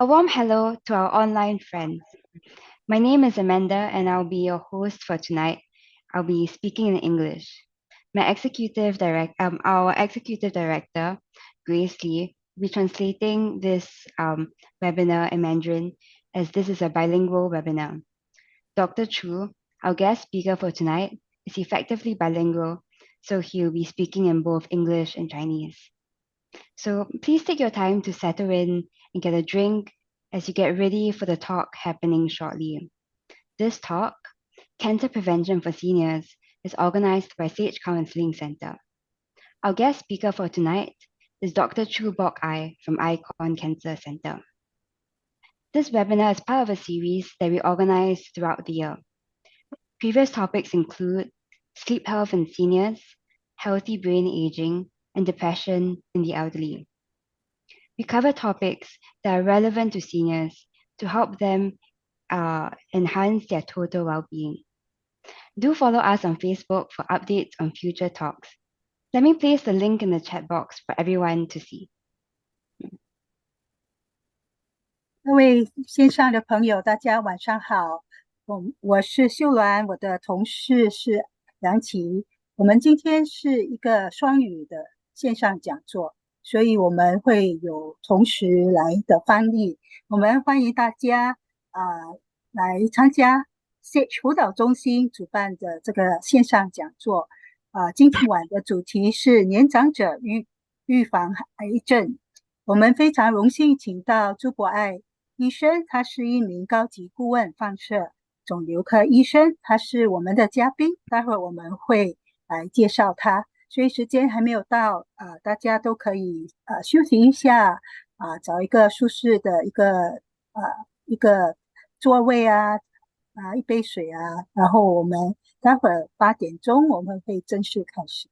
A warm hello to our online friends. My name is Amanda and I'll be your host for tonight. I'll be speaking in English. Our executive director, Grace Lee, will be translating this webinar in Mandarin as this is a bilingual webinar. Dr. Chu, our guest speaker for tonight, is effectively bilingual, so he'll be speaking in both English and Chinese. So please take your time to settle in and get a drink as you get ready for the talk happening shortly. This talk, Cancer Prevention for Seniors, is organized by Sage Counselling Centre. Our guest speaker for tonight is Dr. Chu Bok Ai from Icon Cancer Centre. This webinar is part of a series that we organize throughout the year. Previous topics include sleep health in seniors, healthy brain aging, and depression in the elderly. We cover topics that are relevant to seniors to help them enhance their total well-being. Do follow us on Facebook for updates on future talks. Let me place the link in the chat box for everyone to see. 各位线上的朋友，大家晚上好。我是秀鸾，我的同事是杨琪。我们今天是一个双语的线上讲座，所以我们会有同时来的翻译。我们欢迎大家来参加 Sage 辅导中心主办的这个线上讲座。今天晚的主题是年长者预防癌症。我们非常荣幸请到朱博爱医生，他是一名高级顾问放射肿瘤科医生，他是我们的嘉宾，待会儿我们会来介绍他。所以时间还没有到，大家都可以休息一下，找一个舒适的一个座位一杯水然后我们待会儿8点钟我们会正式开始。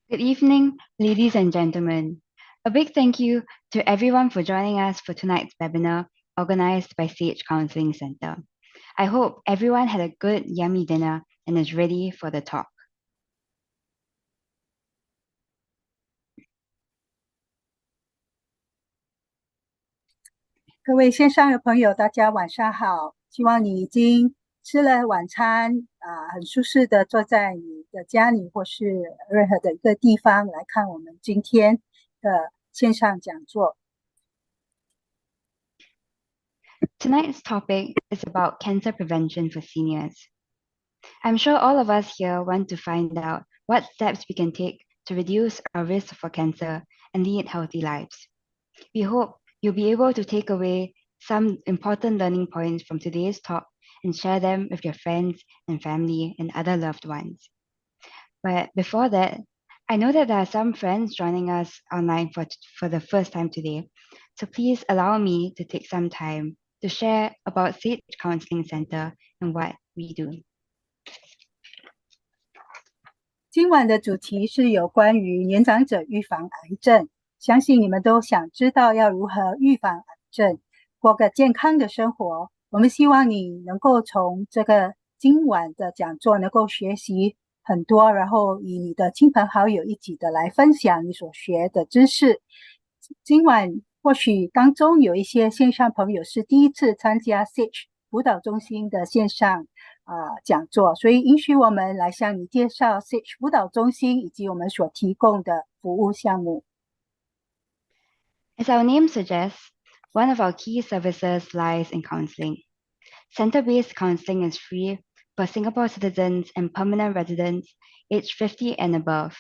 Good evening, ladies and gentlemen. A big thank you to everyone for joining us for tonight's webinar organized by Sage Counselling Centre. I hope everyone had a good, yummy dinner and is ready for the talk. 各位线上的朋友，大家晚上好。希望你已经吃了晚餐很舒适的坐在你的家里或是任何的一个地方来看我们今天的线上讲座。Tonight's topic is about cancer prevention for seniors. I'm sure all of us here want to find out what steps we can take to reduce our risk for cancer and lead healthy lives. We hope you'll be able to take away some important learning points from today's talk and share them with your friends and family and other loved ones. But before that, I know that there are some friends joining us online for the first time today. So please allow me to take some time to share about Sage Counselling Centre and what we do. 今晚的主题是有关于年长者预防癌症，相信你们都想知道要如何预防癌症，过个健康的生活。我们希望你能够从这个今晚的讲座能够学习很多，然后与你的亲朋好友一起的来分享你所学的知识。今晚或许当中有一些线上朋友是第一次参加 Sage 辅导中心的线上讲座，所以允许我们来向你介绍 Sage 辅导中心以及我们所提供的服务项目。As our name suggests, one of our key services lies in counseling. Center-based counseling is free for Singapore citizens and permanent residents aged 50 and above,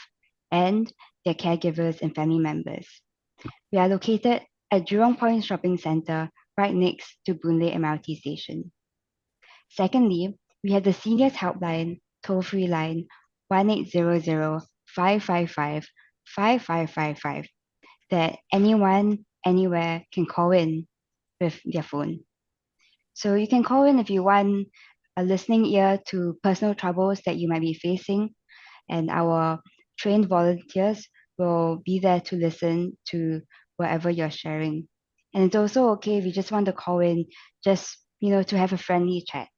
and their caregivers and family members. We are located at Jurong Point Shopping Centre, right next to Boon Lay MRT station. Secondly, we have the Seniors Helpline toll-free line 1800-555-5555 that anyone, anywhere can call in with their phone. So you can call in if you want a listening ear to personal troubles that you might be facing, and our trained volunteers will be there to listen to whatever you're sharing. And it's also okay if you just want to call in just, to have a friendly chat.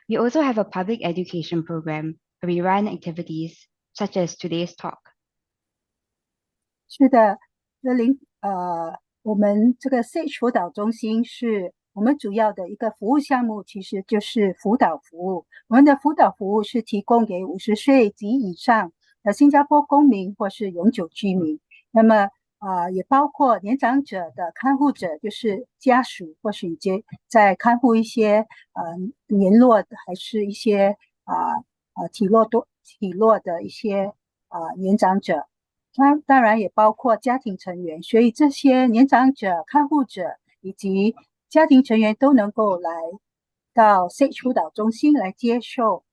We also have a public education program where we run activities such as today's talk. 是的，我们这个 Sage 辅导中心是我们主要的一个服务项目，其实就是辅导服务。我们的辅导服务是提供给50岁及以上的新加坡公民或是永久居民。那么也包括年长者的看护者，就是家属或是已经在看护一些年弱的，还是一些体弱的一些年长者。当然也包括家庭成员，所以这些年长者、看护者以及家庭成员都能够来到 Sage 辅导中心来接受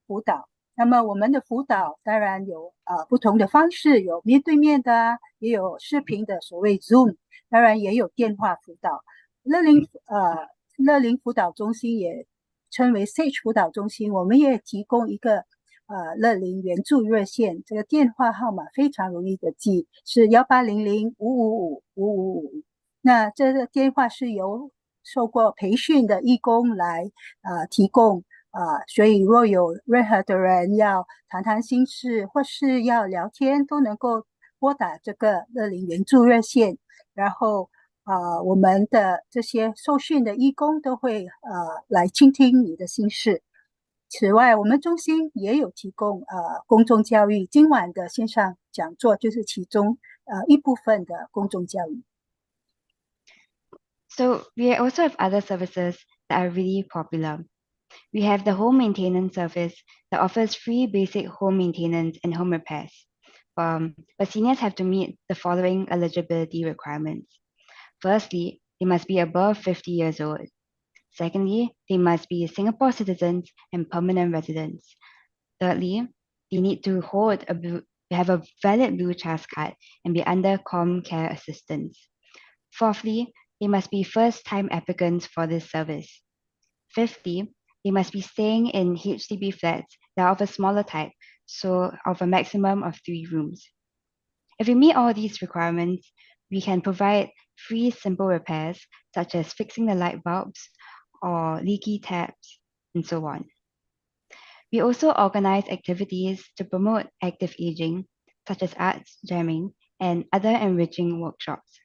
辅导。那么我们的辅导当然有不同的方式，有面对面的也有视频的所谓 Zoom， 当然也有电话辅导。乐龄辅导中心也称为 Sage 辅导中心，我们也提供一个乐龄援助热线，这个电话号码非常容易的记，是1800-555-555。那这个电话是由受过培训的义工来提供所以若有任何的人要谈谈心事或是要聊天，都能够拨打这个乐龄援助热线，然后我们的这些受训的义工都会来倾听你的心事。此外，我们中心也有提供公众教育，今晚的线上讲座就是其中一部分的公众教育。So we also have other services that are really popular. We have the home maintenance service that offers free basic home maintenance and home repairs. But seniors have to meet the following eligibility requirements. Firstly, they must be above 50 years old. Secondly, they must be Singapore citizens and permanent residents. Thirdly, they need to have a valid Blue Trust card and be under ComCare assistance. Fourthly, they must be first-time applicants for this service. Fifthly, they must be staying in HDB flats that are of a smaller type, so of a maximum of 3 rooms. If you meet all these requirements, we can provide free simple repairs such as fixing the light bulbs or leaky taps and so on. We also organize activities to promote active aging, such as arts jamming and other enriching workshops.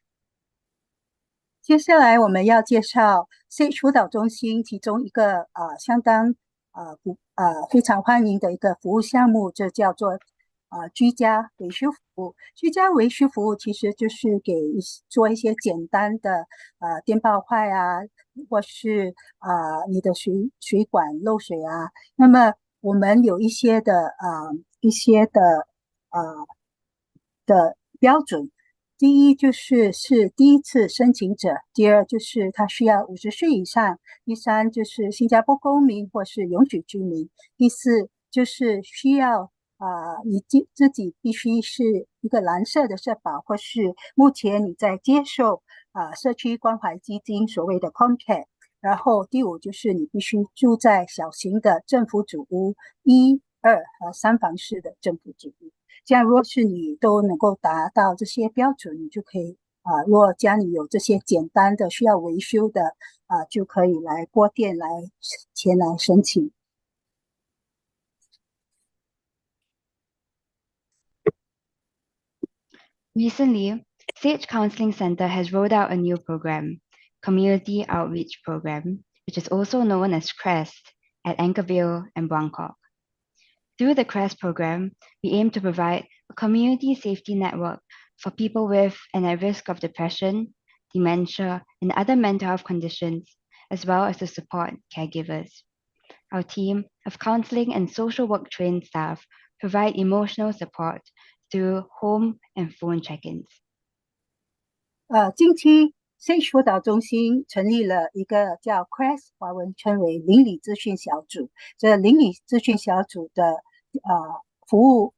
接下来我们要介绍 SAGE 辅导中心其中一个相当非常欢迎的一个服务项目，就叫做居家维修服务。居家维修服务其实就是做一些简单的电报坏啊，或是你的水管漏水啊。那么我们有一些的标准。第一就是第一次申请者，第二就是他需要50岁以上，第三就是新加坡公民或是永久居民，第四就是需要你自己必须是一个蓝色的社保，或是目前你在接受社区关怀基金所谓的 COMCARE。然后第五就是你必须住在小型的政府组屋，1、2和3房式的政府组屋。这样，若是你都能够达到这些标准，你就可以若家里有这些简单的需要维修的就可以来拨电前来申请。Recently, SAGE Counselling Centre has rolled out a new program, Community Outreach Program, which is also known as CREST, at Anchorvale and Bangkok. Through the CREST program, we aim to provide a community safety network for people with and at risk of depression, dementia, and other mental health conditions, as well as to support caregivers. Our team of counseling and social work trained staff provide emotional support through home and phone check-ins. 近期 SAGE 辅导中心成立了一个叫 CREST， 华文称为邻里咨询小组。这邻里咨询小组的服务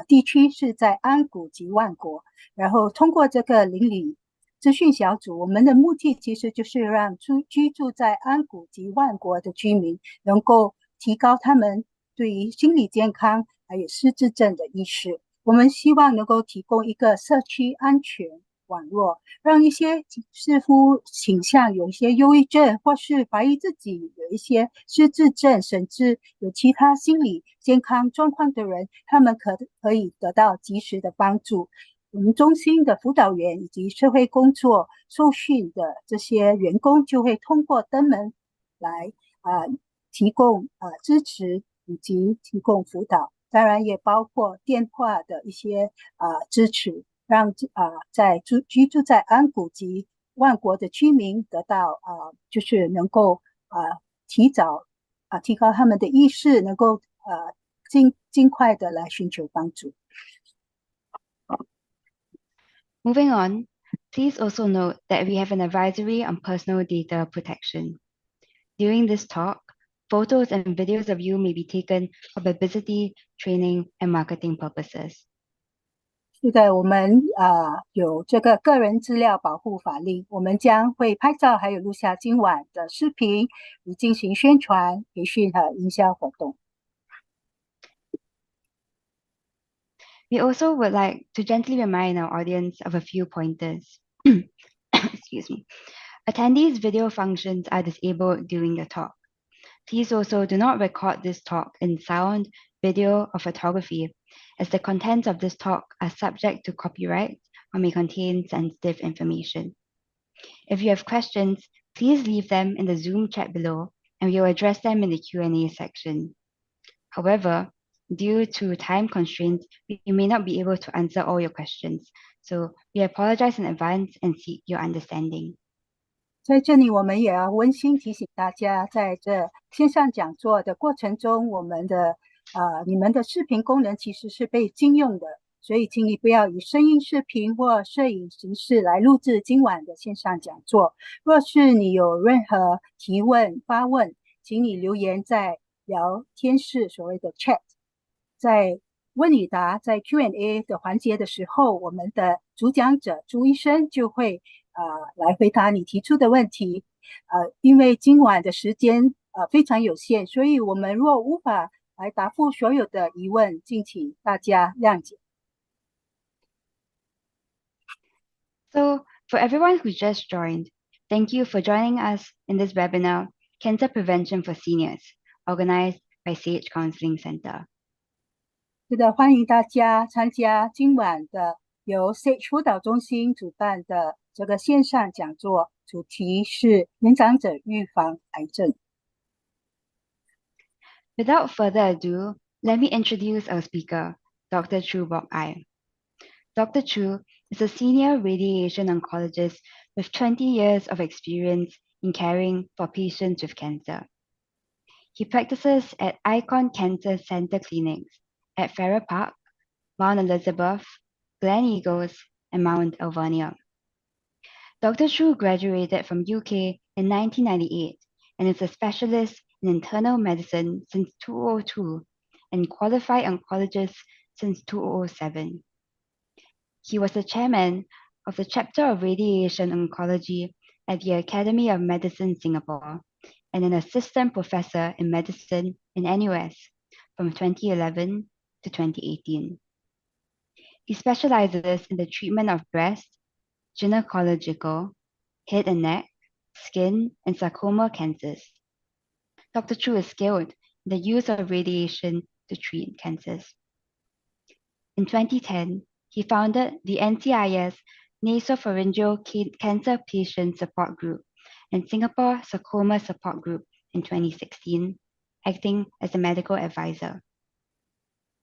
地区是在安谷及万国。然后通过这个邻里咨询小组，我们的目的其实就是让居住在安谷及万国的居民能够提高他们对于心理健康还有失智症的意识。我们希望能够提供一个社区安全网络，让一些似乎倾向有一些忧郁症，或是怀疑自己有一些失智症，甚至有其他心理健康状况的人，他们可以得到及时的帮助。我们中心的辅导员以及社会工作受训的这些员工就会通过登门来提供支持以及提供辅导，当然也包括电话的一些支持，让居住在安谷及万国的居民得到就是能够提高他们的意识，能够尽快的来寻求帮助。Moving on, please also note that we have an advisory on personal data protection. During this talk, photos and videos of you may be taken for publicity, training, and marketing purposes. 是的，我们有这个个人资料保护法令，我们将会拍照还有录下今晚的视频，以进行宣传、培训和营销活动。We also would like to gently remind our audience of a few pointers. Excuse me. Attendees' video functions are disabled during the talk. Please also do not record this talk in sound, video, or photography, as the contents of this talk are subject to copyright or may contain sensitive information. If you have questions, please leave them in the Zoom chat below, and we will address them in the Q&A section. However, due to time constraints, we may not be able to answer all your questions, so we apologize in advance and seek your understanding. 在这里，我们也要温馨提醒大家，在这线上讲座的过程中，你们的视频功能其实是被禁用的，所以请你不要以声音视频或摄影形式来录制今晚的线上讲座。若是你有任何提问、发问，请你留言在聊天室所谓的 chat， 在问与答在 Q&A 的环节的时候，我们的主讲者朱医生就会来回答你提出的问题。因为今晚的时间非常有限，所以我们若无法来答复所有的疑问，敬请大家谅解。So, for everyone who just joined, thank you for joining us in this webinar, Cancer Prevention for Seniors, organized by Sage Counselling Centre. 是的，欢迎大家参加今晚的由 Sage 辅导中心主办的这个线上讲座，主题是年长者预防癌症。Without further ado, let me introduce our speaker, Dr. Chu Bok Ai. Dr. Chu is a senior radiation oncologist with 20 years of experience in caring for patients with cancer. He practices at Icon Cancer Centre clinics at Farrer Park, Mount Elizabeth, Glen Eagles, and Mount Alvernia. Dr. Chu graduated from UK in 1998 and is a specialist in internal medicine since 2002 and qualified oncologist since 2007. He was the chairman of the chapter of radiation oncology at the Academy of Medicine Singapore and an assistant professor in medicine in NUS from 2011 to 2018. He specializes in the treatment of breast, gynecological, head and neck, skin, and sarcoma cancers. Dr. Chu is skilled in the use of radiation to treat cancers. In 2010, he founded the NCIS Nasopharyngeal Cancer Patient Support Group and Singapore Sarcoma Support Group in 2016, acting as a medical advisor.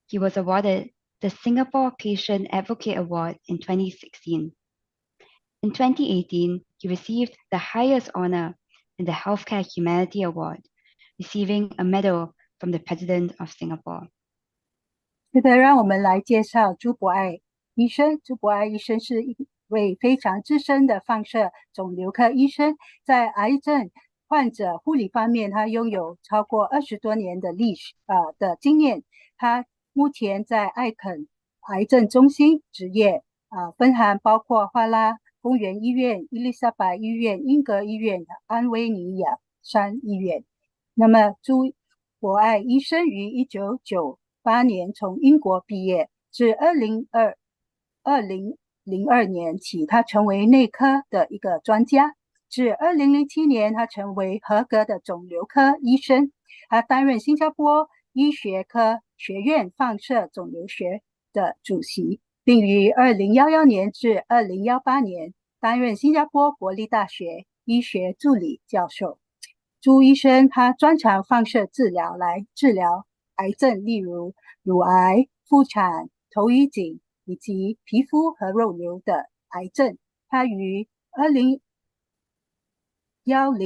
He was awarded the Singapore Patient Advocate Award in 2016. In 2018, he received the highest honor in the Healthcare Humanity Award, receiving a medal from the President of Singapore. 是的，让我们来介绍朱博爱医生。朱博爱医生是一位非常资深的放射肿瘤科医生，在癌症患者护理方面，他拥有超过20多年的的经验。他目前在艾肯癌症中心执业，分行包括花拉公园医院、伊丽莎白医院、英格医院、安维尼亚山医院。那么朱博爱医生于1998年从英国毕业，至2002年起，他成为内科的一个专家。至2007年，他成为合格的肿瘤科医生。他担任新加坡医学科学院放射肿瘤学的主席，并于2011年至2018年担任新加坡国立大学医学助理教授。朱医生他专长放射治疗来治疗癌症，例如乳癌、妇产、头晕颈以及皮肤和肉瘤的癌症。他于2010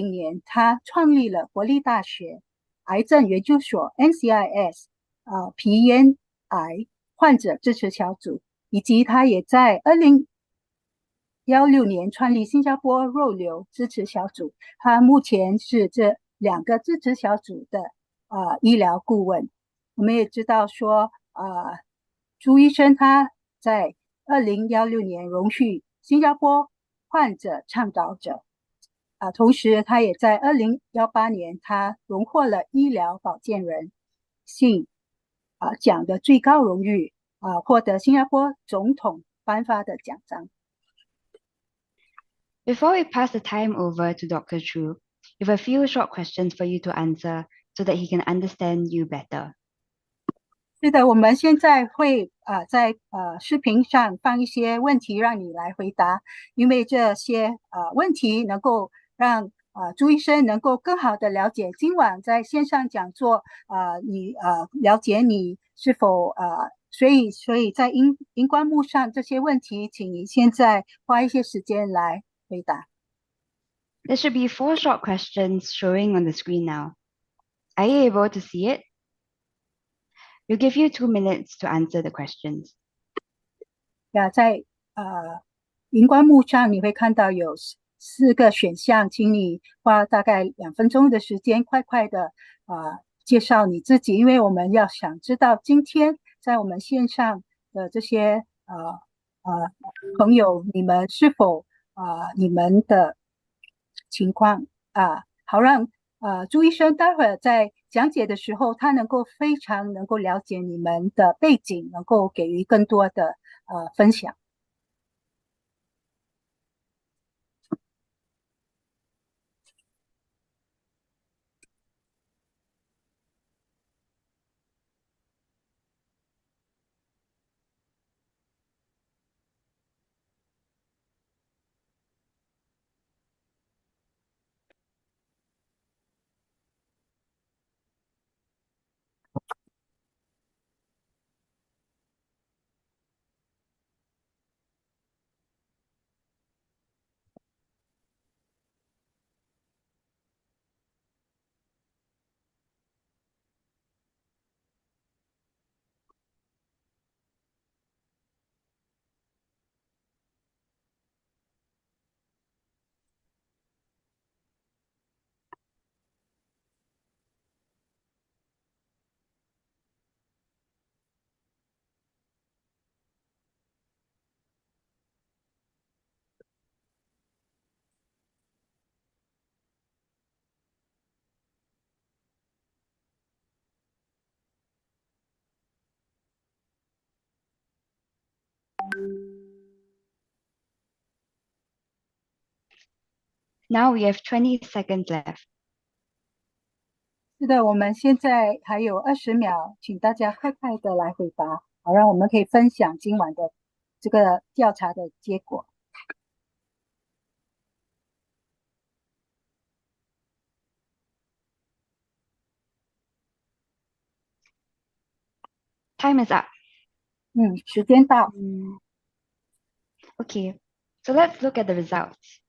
年，他创立了国立大学癌症研究所 NCIS 皮咽癌患者支持小组，以及他也在2016年创立新加坡肉瘤支持小组。他目前是这2个支持小组的医疗顾问。我们也知道说朱医生他在2016年荣获新加坡患者倡导者，同时他也在2018年他荣获了医疗保健人性奖的最高荣誉，获得新加坡总统颁发的奖章。Before we pass the time over to Dr. Chu, we have a few short questions for you to answer so that he can understand you better. 是的，我们现在会在视频上放一些问题让你来回答，因为这些问题能够让朱医生能够更好的了解今晚在线上讲座你了解你是否所以在荧光幕上这些问题，请你现在花一些时间来回答。There should be 4 short questions showing on the screen now. Are you able to see it? We'll give you 2 minutes to answer the questions. 在荧光幕上你会看到有4个选项，请你花大概2分钟的时间，快快的介绍你自己，因为我们要想知道今天在我们线上的这些朋友，你们是否你们的情况好让朱医生待会儿在讲解的时候，他非常能够了解你们的背景，能够给予更多的分享。Now we have 20 seconds left. 是的，我们现在还有20秒，请大家快快的来回答，好让我们可以分享今晚的这个调查的结果。Time is up. 时间到。Okay, so let's look at the results.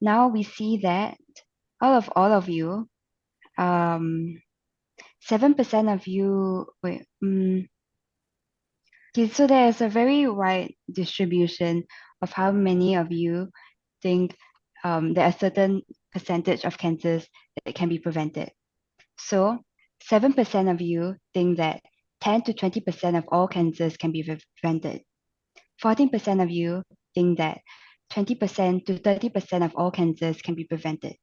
Now we see that out of all of you, 7% of you, okay, so there's a very wide distribution of how many of you think there are certain percentage of cancers that can be prevented. So 7% of you think that 10 to 20% of all cancers can be prevented. 14% of you think that 20% to 30% of all cancers can be prevented.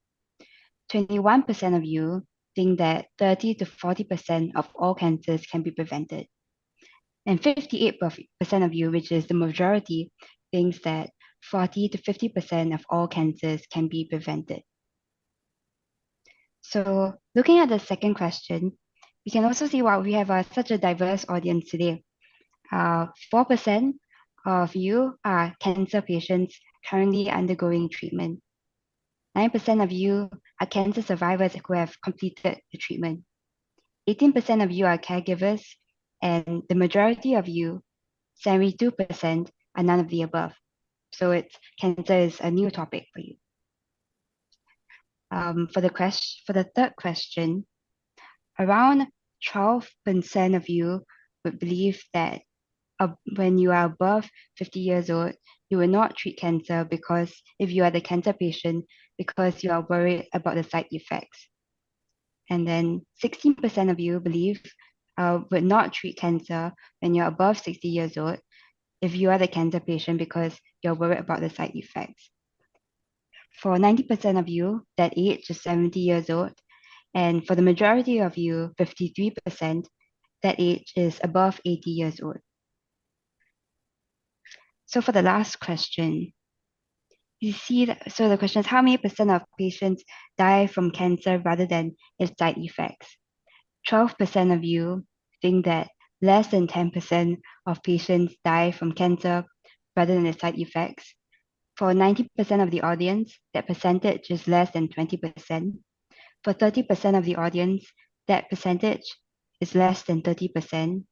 21% of you think that 30 to 40% of all cancers can be prevented. And 58% of you, which is the majority, thinks that 40 to 50% of all cancers can be prevented. So looking at the second question, we can also see why we have such a diverse audience today. 4% of you are cancer patients currently undergoing treatment. 9% of you are cancer survivors who have completed the treatment. 18% of you are caregivers, and the majority of you, 72%, are none of the above. So cancer is a new topic for you. For the third question, around 12% of you would believe that when you are above 50 years old, you will not treat cancer because if you are the cancer patient, because you are worried about the side effects. And then 16% of you believe would not treat cancer when you're above 60 years old if you are the cancer patient because you're worried about the side effects. For 90% of you, that age is 70 years old. And for the majority of you, 53%, that age is above 80 years old. So for the last question, you see that, so the question is how many percent of patients die from cancer rather than its side effects? 12% of you think that less than 10% of patients die from cancer rather than its side effects. For 90% of the audience, that percentage is less than 20%. For 30% of the audience, that percentage is less than 30%.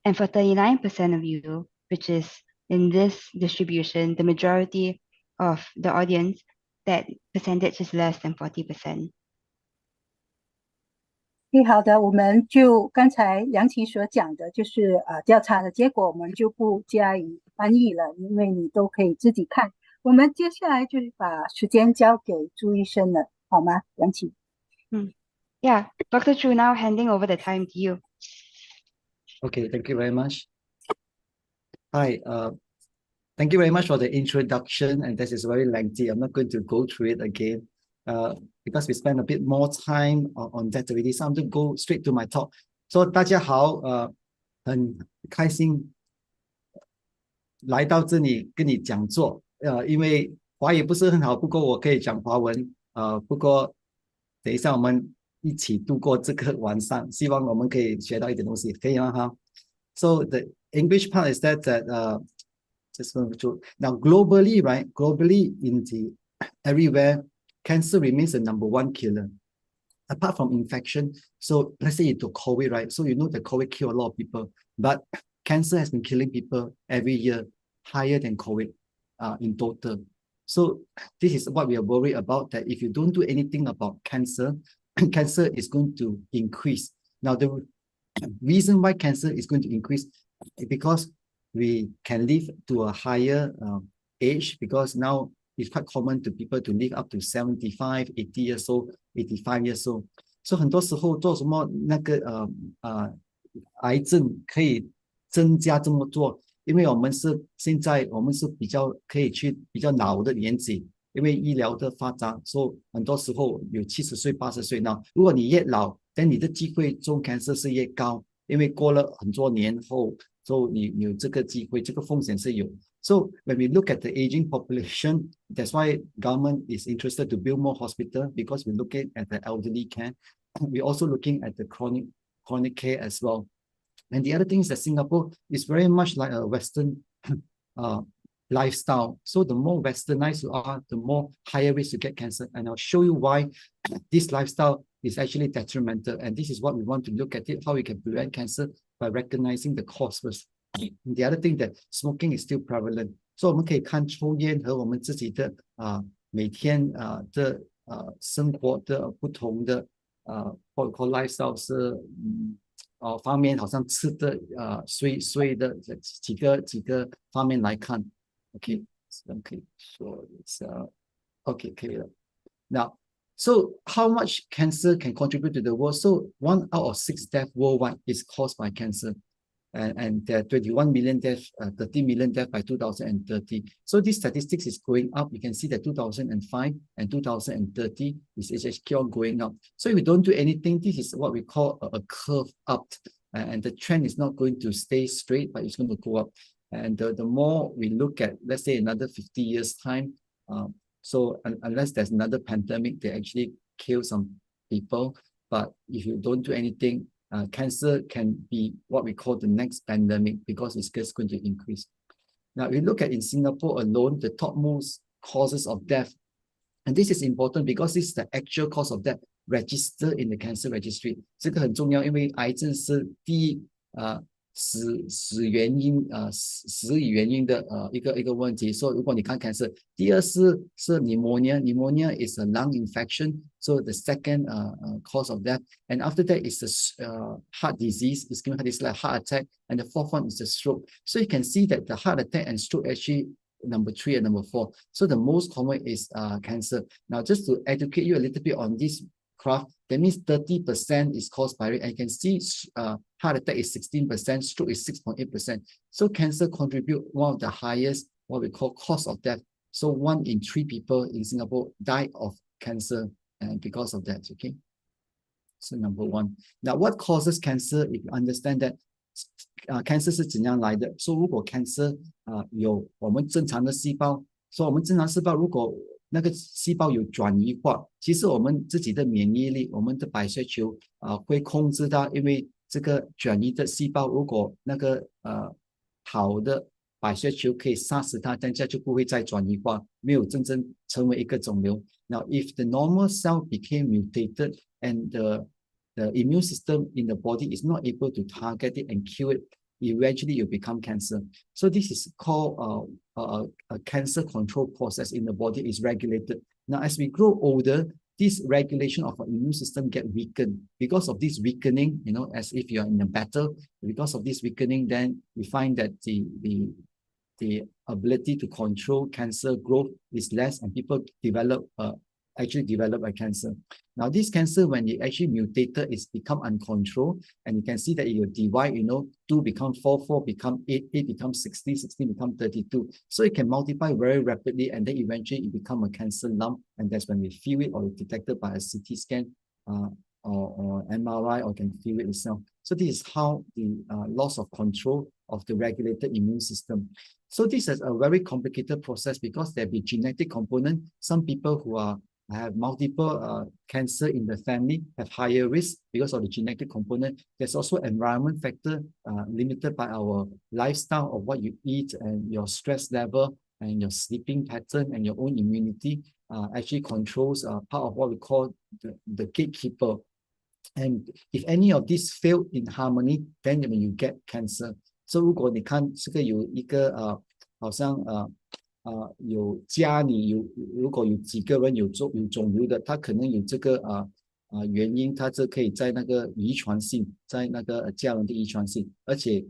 And for 39% of you, which is in this distribution, the majority of the audience, that percentage is less than 40%. 好的，我们就刚才梁琪所讲的，就是调查的结果，我们就不加以翻译了，因为你都可以自己看。我们接下来就是把时间交给朱医生了，好吗？梁琪。Yeah, Dr. Chu, now handing over the time to you. Okay, thank you very much. Hi, thank you very much for the introduction, and this is very lengthy. I'm not going to go through it again because we spent a bit more time on that already. So I'm going to go straight to my talk. So 大家好，很开心来到这里跟你讲座。因为华语不是很好，不过我可以讲华文。不过等一下我们一起度过这个晚上，希望我们可以学到一点东西，可以吗？哈。So the English part is that just going to now globally, right? Globally, everywhere, cancer remains the #1 killer, apart from infection. So let's say you took COVID, right? So you know that COVID killed a lot of people, but cancer has been killing people every year, higher than COVID in total. So this is what we are worried about, that if you don't do anything about cancer, cancer is going to increase. Now, the reason why cancer is going to increase is because we can live to a higher age, because now it's quite common to people to live up to 75, 80 years old, 85 years old. So 很多时候做什么那个癌症可以增加这么做，因为我们是现在我们是比较可以去比较老的年纪，因为医疗的发展，所以很多时候有70岁、80岁呢。如果你越老，但你的机会中 cancer 是越高，因为过了很多年后 So 你有这个机会，这个风险是有。So when we look at the aging population, that's why government is interested to build more hospital because we're looking at the elderly care. We're also looking at the chronic care as well. And the other thing is that Singapore is very much like a Western lifestyle. So the more westernized you are, the more higher risk you get cancer. And I'll show you why this lifestyle is actually detrimental. And this is what we want to look at it, how we can prevent cancer by recognizing the cause first. The other thing that smoking is still prevalent. So 我们可以看抽烟和我们自己的每天的生活的不同的或者 lifestyle 是方面，好像吃的睡的几个方面来看。OK， 可以说一下。OK， 可以了。Now, so how much cancer can contribute to the world? So 1 out of 6 deaths worldwide is caused by cancer. And there are 21 million deaths, 30 million deaths by 2030. So this statistics is going up. You can see that 2005 and 2030 is actually on going up. So if we don't do anything, this is what we call a curve up. And the trend is not going to stay straight, but it's going to go up. And the more we look at, let's say another 50 years time, so unless there's another pandemic, they actually kill some people. But if you don't do anything, cancer can be what we call the next pandemic because it's just going to increase. Now, we look at in Singapore alone, the topmost causes of death. And this is important because this is the actual cause of death registered in the cancer registry. 这个很重要，因为癌症是第一死以原因的一个问题。So 如果你看 cancer， 第二是 pneumonia is a lung infection. So the second cause of death, and after that is the heart disease, ischemic heart disease like heart attack, and the fourth one is the stroke. So you can see that the heart attack and stroke actually number 3 and number 4. So the most common is cancer. Now just to educate you a little bit on this graph, that means 30% is caused by it. And you can see heart attack is 16%, stroke is 6.8%. So cancer contribute one of the highest, what we call cause of death. So 1 in 3 people in Singapore die of cancer and because of that, okay? So number 1. Now what causes cancer? If you understand that cancer 是怎样来的 So 如果 cancer 有我们正常的细胞 So 我们正常细胞如果那个细胞有转移化，其实我们自己的免疫力，我们的白血球会控制到，因为这个转移的细胞，如果那个好的白血球可以杀死它，这样就不会再转移化，没有真正成为一个肿瘤。Now, if the normal cell became mutated and the immune system in the body is not able to target it and kill it, eventually you become cancer. So this is called a cancer control process in the body is regulated. Now, as we grow older, this regulation of our immune system get weakened. Because of this weakening, you know, as if you're in a battle, because of this weakening, then we find that the ability to control cancer growth is less and people actually develop a cancer. Now, this cancer, when it actually mutated, it's become uncontrolled. And you can see that it will divide, you know, 2 become 4, 4 become 8, 8 become 16, 16 become 32. So it can multiply very rapidly and then eventually it become a cancer lump. And that's when we feel it or it's detected by a CT scan or MRI or can feel it itself. So this is how the loss of control of the regulated immune system. So this is a very complicated process because there'll be genetic component. Some people who have multiple cancer in the family have higher risk because of the genetic component. There's also environment factor limited by our lifestyle of what you eat and your stress level and your sleeping pattern and your own immunity actually controls part of what we call the gatekeeper. And if any of these fail in harmony, then when you get cancer. So 如果你看这个有一个好像有家里如果有几个人有肿瘤的，他可能有这个原因，他这可以在那个遗传性，在那个家人的遗传性，而且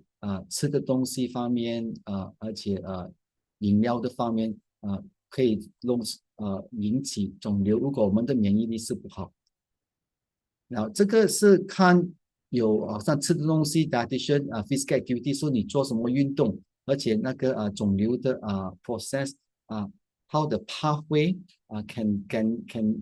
吃的东西方面而且饮料的方面可以引起肿瘤。如果我们的免疫力是不好，然后这个是看有好像吃的东西 dietitian physical activity 说你做什么运动。而且那个肿瘤的process how the pathway can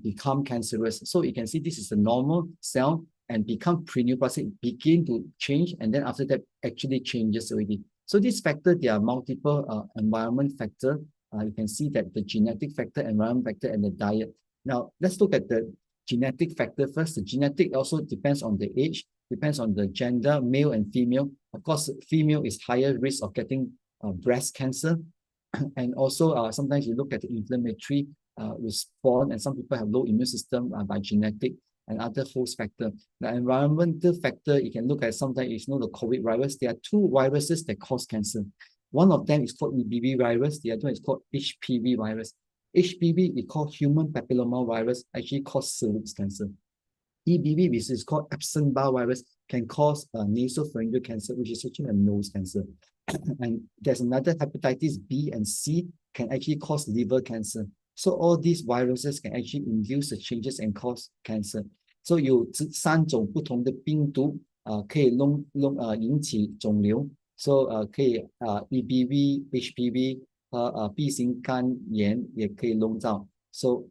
become cancerous. So you can see this is a normal cell and become preneoplastic, begin to change, and then after that actually changes already. So this factor, there are multiple environment factor. You can see that the genetic factor, environment factor, and the diet. Now let's look at the genetic factor first. The genetic also depends on the age, depends on the gender, male and female. Of course, female is higher risk of getting breast cancer. And also sometimes you look at the inflammatory response, and some people have low immune system by genetic and other host factor. The environmental factor, you can look at sometimes, the COVID virus. There are two viruses that cause cancer. One of them is called EBV virus. The other one is called HPV virus. HPV, we call human papilloma virus, actually cause cervix cancer. EBV, which is called Epstein-Barr virus, can cause nasopharyngeal cancer, which is actually a nose cancer. And there's another hepatitis B and C can actually cause liver cancer. So all these viruses can actually induce the changes and cause cancer. So 有3种不同的病毒可以引起肿瘤。So 可以EBV、HPV 和B 型肝炎也可以笼罩。So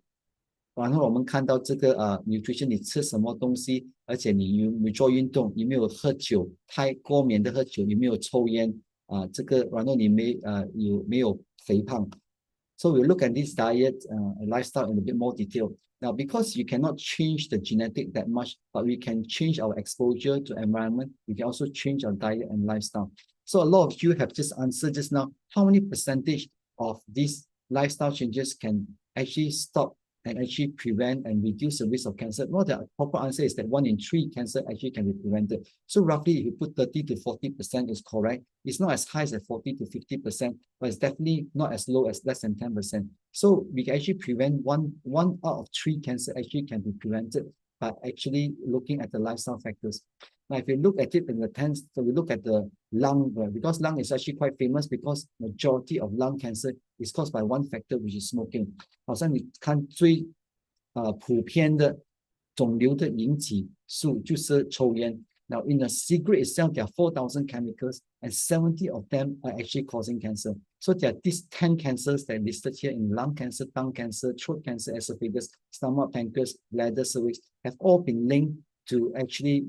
然后我们看到这个nutrition， 你吃什么东西，而且你有没有做运动，有没有喝酒，太过敏的喝酒，有没有抽烟这个，然后你有没有肥胖。So we look at this diet lifestyle in a bit more detail. Now, because you cannot change the genetic that much, but we can change our exposure to environment. We can also change our diet and lifestyle. So a lot of you have just answered just now, how many percentage of these lifestyle changes can actually stop and actually prevent and reduce the risk of cancer? Well, the proper answer is that 1 in 3 cancer actually can be prevented. So roughly, if you put 30 to 40% is correct. It's not as high as 40 to 50%, but it's definitely not as low as less than 10%. So we can actually prevent one out of 3 cancer actually can be prevented by actually looking at the lifestyle factors. Now, if you look at it in the tense, so we look at the lung, because lung is actually quite famous because majority of lung cancer is caused by one factor, which is smoking. 好像你看最普遍的肿瘤的引起数就是抽烟。Now, in the cigarette itself, there are 4,000 chemicals, and 70 of them are actually causing cancer. So there are these 10 cancers that are listed here in lung cancer, tongue cancer, throat cancer, esophagus, stomach, pancreas, bladder, cervix, have all been linked to actually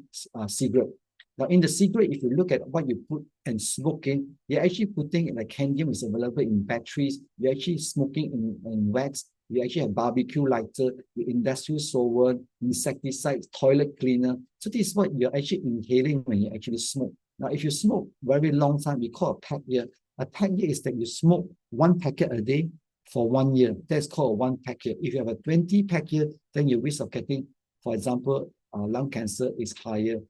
cigarette. Now, in the cigarette, if you look at what you put in smoking, you're actually putting in cadmium is available in batteries. You're actually smoking in wax. You actually have barbecue lighter, industrial solvent, insecticides, toilet cleaner. So this is what you're actually inhaling when you actually smoke. Now, if you smoke very long time, we call a pack year. A pack year is that you smoke 1 packet a day for 1 year. That's called 1 pack year. If you have a 20 pack year, then your risk of getting, for example, lung cancer is higher.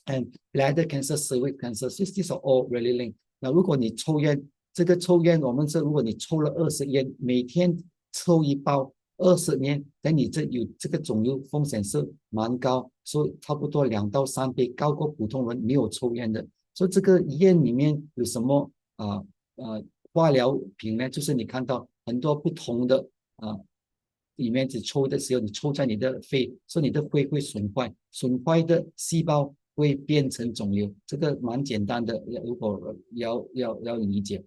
And bladder cancer, cervix cancer, these are all really linked. Now, 如果你抽烟，这个抽烟，我们说，如果你抽了20烟，每天抽一包20年，那你有这个肿瘤风险是蛮高，所以差不多2到3倍高过普通人没有抽烟的。所以这个烟里面有什么化疗品呢？就是你看到很多不同的里面只抽的时候，你抽在你的肺，所以你的肺会损坏，损坏的细胞会变成肿瘤。这个蛮简单的，如果要理解。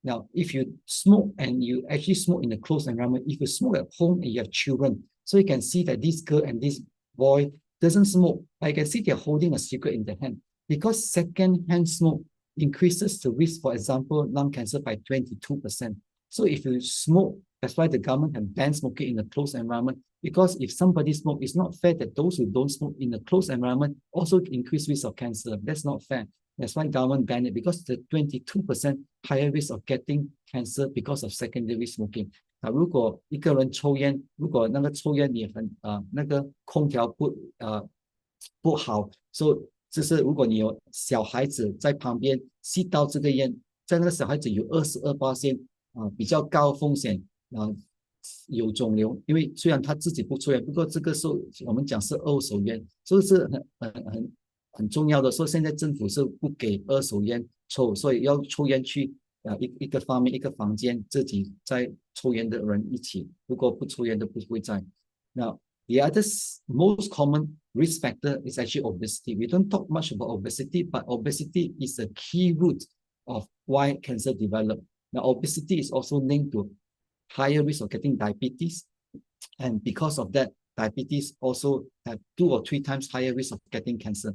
Now, if you smoke and you actually smoke in a closed environment, if you smoke at home and you have children, so you can see that this girl and this boy doesn't smoke. I can see they're holding a cigarette in their hand because second-hand smoke increases the risk, for example, lung cancer by 22%. So if you smoke, that's why the government has banned smoking in a closed environment, because if somebody smokes, it's not fair that those who don't smoke in a closed environment also increase risk of cancer. That's not fair. That's why government banned it, because the 22% higher risk of getting cancer because of secondary smoking. 如果一个人抽烟，如果那个抽烟你那个空调不好，所以就是如果你有小孩子在旁边吸到这个烟，在那个小孩子有22%比较高风险有肿瘤，因为虽然他自己不抽烟，不过这个是我们讲是二手烟，所以是很重要的。所以现在政府是不给二手烟抽，所以要抽烟去一个方面一个房间自己在抽烟的人一起，如果不抽烟的不会在。Now, the other most common risk factor is actually obesity. We don't talk much about obesity, but obesity is a key root of why cancer develops. Now, obesity is also linked to higher risk of getting diabetes, and because of that, diabetes also have 2 or 3 times higher risk of getting cancer.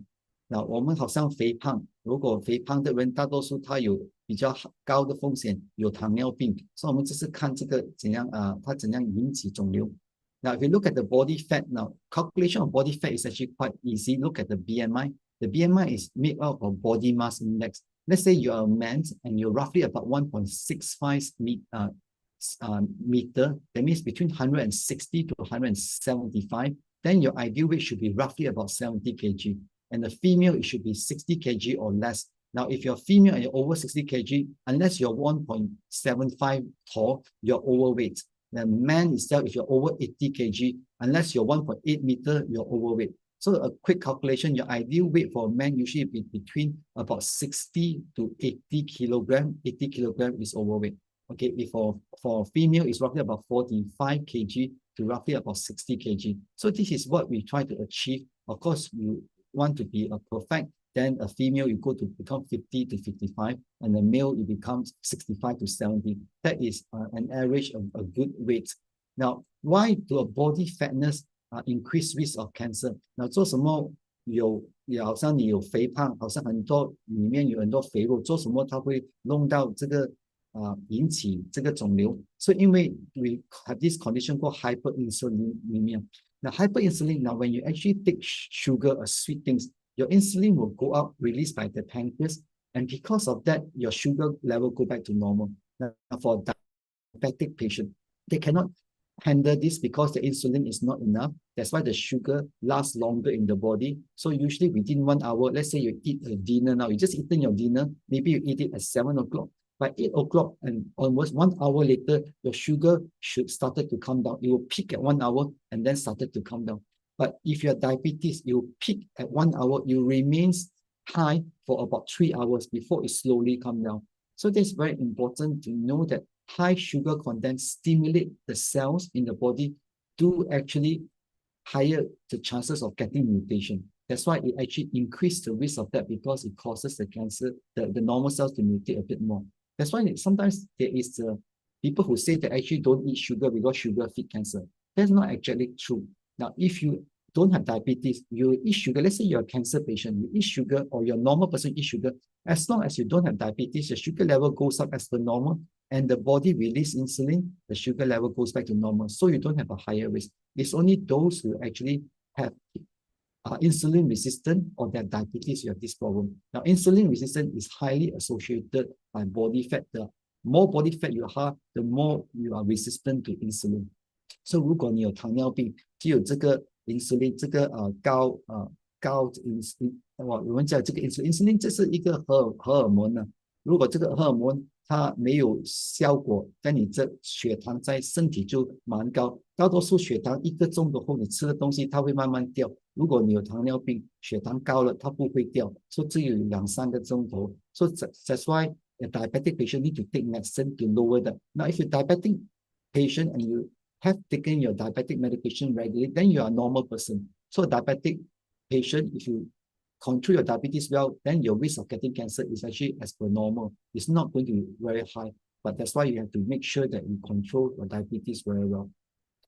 那我们好像肥胖，如果肥胖的人大多数他有比较高的风险，有糖尿病，所以我们只是看这个怎样它怎样引起肿瘤。Now, if you look at the body fat, now calculation of body fat is actually quite easy. Look at the BMI. The BMI is made up of body mass index. Let's say you are a man and you're roughly about 1.65 meter. That means between 160 to 175. Then your ideal weight should be roughly about 70 kg. And the female, it should be 60 kg or less. Now, if you're female and you're over 60 kg, unless you're 1.75 tall, you're overweight. The man itself, if you're over 80 kg, unless you're 1.8 meter, you're overweight. So a quick calculation, your ideal weight for a man usually be between about 60 to 80 kilogram. 80 kilogram is overweight. Okay, if for female, it's roughly about 45 kg to roughly about 60 kg. So this is what we try to achieve. Of course, you want to be a perfect, then a female, you go to become 50 to 55, and a male, you become 65 to 70. That is an average of a good weight. Now, why do a body fatness increase risk of cancer? Now, 做什么好像你有肥胖，好像很多里面有很多肥肉，做什么它会弄到这个引起这个肿瘤？所以因为 we have this condition called hyperinsulinemia. Now, hyperinsulin, now when you actually take sugar or sweet things, your insulin will go up, released by the pancreas, and because of that, your sugar level go back to normal. Now, for diabetic patient, they cannot handle this because the insulin is not enough. That's why the sugar lasts longer in the body. So usually within 1 hour, let's say you eat a dinner now, you just eaten your dinner, maybe you eat it at 7 o'clock. By 8 o'clock and almost 1 hour later, your sugar should started to come down. It will peak at 1 hour and then started to come down. But if you have diabetes, you peak at 1 hour, you remains high for about 3 hours before it slowly come down. So it's very important to know that high sugar content stimulate the cells in the body to actually higher the chances of getting mutation. That's why it actually increases the risk of that because it causes the cancer, the normal cells to mutate a bit more. That's why sometimes there is people who say that actually don't eat sugar because sugar feed cancer. That's not actually true. Now, if you don't have diabetes, you eat sugar, let's say you're a cancer patient, you eat sugar or you're a normal person eat sugar, as long as you don't have diabetes, the sugar level goes up as per normal and the body release insulin, the sugar level goes back to normal. So you don't have a higher risk. It's only those who actually have insulin resistant or their diabetes, you have this problem. Now, insulin resistance is highly associated by body fat. The more body fat you have, the more you are resistant to insulin. So 如果你有糖尿病，就有这个 insulin 这个高 insulin， 我们叫这个 insulin 这是一个荷尔蒙呢。如果这个荷尔蒙它没有效果，但你这血糖在身体就蛮高。大多数血糖1个钟头后你吃的东西它会慢慢掉。如果你有糖尿病，血糖高了它不会掉，所以只有2-3个钟头。So that's why a diabetic patient need to take medicine to lower that. Now, if you're diabetic patient and you have taken your diabetic medication regularly, then you are a normal person. So a diabetic patient, if you control your diabetes well, then your risk of getting cancer is actually as per normal. It's not going to be very high, but that's why you have to make sure that you control your diabetes very well.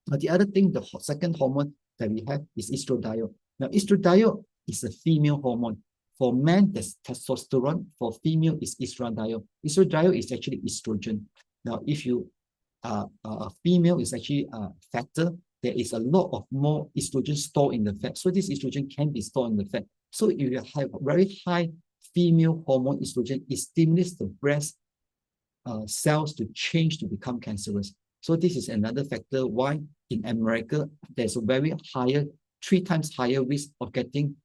Now, the other thing, the second hormone that we have is estradiol. Now, estradiol is a female hormone. For men, there's testosterone. For female, is estradiol. Estradiol is actually estrogen. Now, if you a female is actually fatter, there is a lot of more estrogen stored in the fat. So this estrogen can be stored in the fat. So if you have very high female hormone estrogen, it stimulates the breast cells to change to become cancerous. So this is another factor why in America, there's a very higher, 3 times higher risk of getting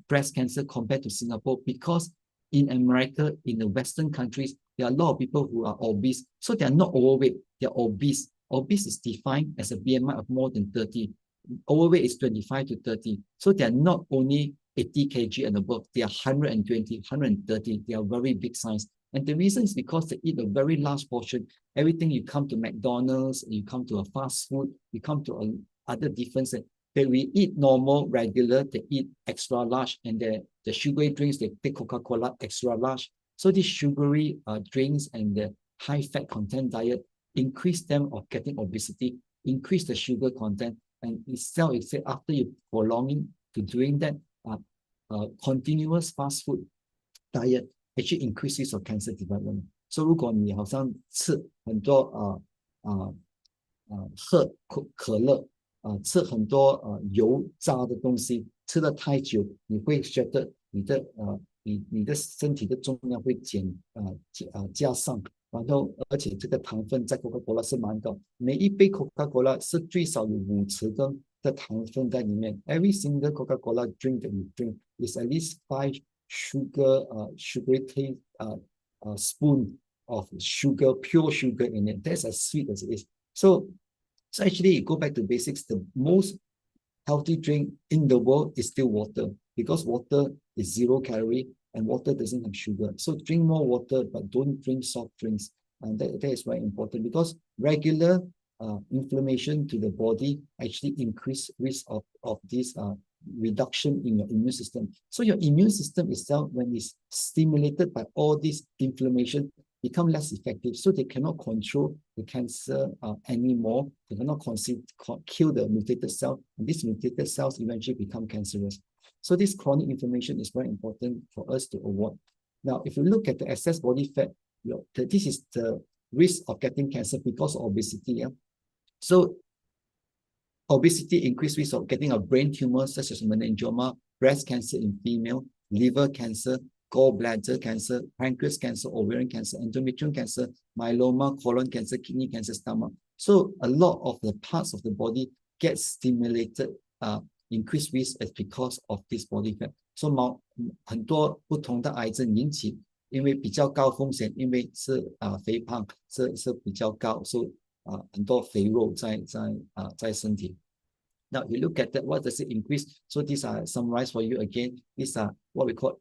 breast cancer compared to Singapore, because in America, in the Western countries, there are a lot of people who are obese. So they are not overweight, they're obese. Obese is defined as a BMI of more than 30. Overweight is 25 to 30. So they are not only 80 kg and above, they are 120, 130. They are very big size. And the reason is because they eat a very large portion. Everything you come to McDonald's, you come to a fast food, you come to other different. They we eat normal, regular, they eat extra large, and the sugary drinks, they take Coca-Cola extra large. So these sugary drinks and the high fat content diet increase them of getting obesity, increase the sugar content. And itself, it said after you prolonging to doing that, continuous fast food diet actually increases of cancer development. So 如果你好像吃很多喝可乐吃很多油炸的东西，吃得太久，你会觉得你的身体的重量会加上，然后而且这个糖分在 Coca-Cola 是蛮高，每一杯 Coca-Cola 是最少有5匙的糖分在里面。Every single Coca-Cola drink that you drink is at least 5 sugary spoon of sugar, pure sugar in it. That's as sweet as it is. So actually, you go back to basics. The most healthy drink in the world is still water, because water is 0 calorie and water doesn't have sugar. So drink more water, but don't drink soft drinks. And that is very important, because regular inflammation to the body actually increase risk of this reduction in your immune system. So your immune system itself, when it's stimulated by all this inflammation, become less effective. So they cannot control the cancer anymore. They cannot kill the mutated cell, and these mutated cells eventually become cancerous. So this chronic inflammation is very important for us to avoid. Now, if you look at the excess body fat, this is the risk of getting cancer because of obesity. Yeah? So obesity increased risk of getting a brain tumor such as meningioma, breast cancer in female, liver cancer, gallbladder cancer, pancreas cancer, ovarian cancer, endometrial cancer, myeloma, colon cancer, kidney cancer, stomach. So a lot of the parts of the body get stimulated, increased risk is because of this body fat. So 很多不同的癌症引起，因为比较高风险，因为是肥胖是比较高，所以很多肥肉在身体。Now you look at that, what does it increase? So these are summarized for you again. These are what we call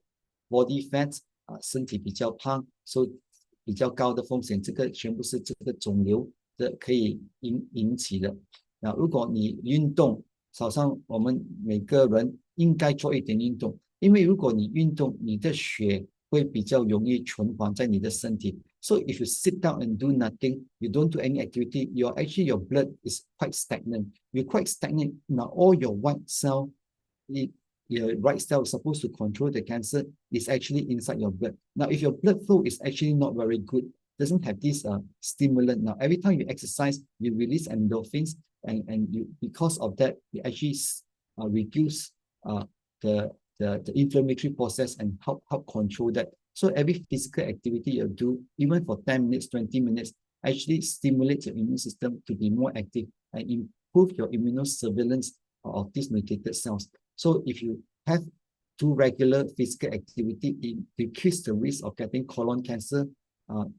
body fat, 身体比较胖，所以比较高的风险，这个全部是这个肿瘤的可以引起的。那如果你运动，早上我们每个人应该做一点运动，因为如果你运动，你的血会比较容易循环在你的身体。So if you sit down and do nothing, you don't do any activity, your blood is quite stagnant. You're quite stagnant. Now all your white cell, your white cell is supposed to control the cancer, is actually inside your blood. Now if your blood flow is actually not very good, doesn't have this stimulant. Now every time you exercise, you release endorphins, and you, because of that, you actually reduce the inflammatory process and help control that. So every physical activity you do, even for 10 minutes, 20 minutes, actually stimulates your immune system to be more active and improve your immunosurveillance of these mutated cells. So if you have do regular physical activity, it decreases the risk of getting colon cancer,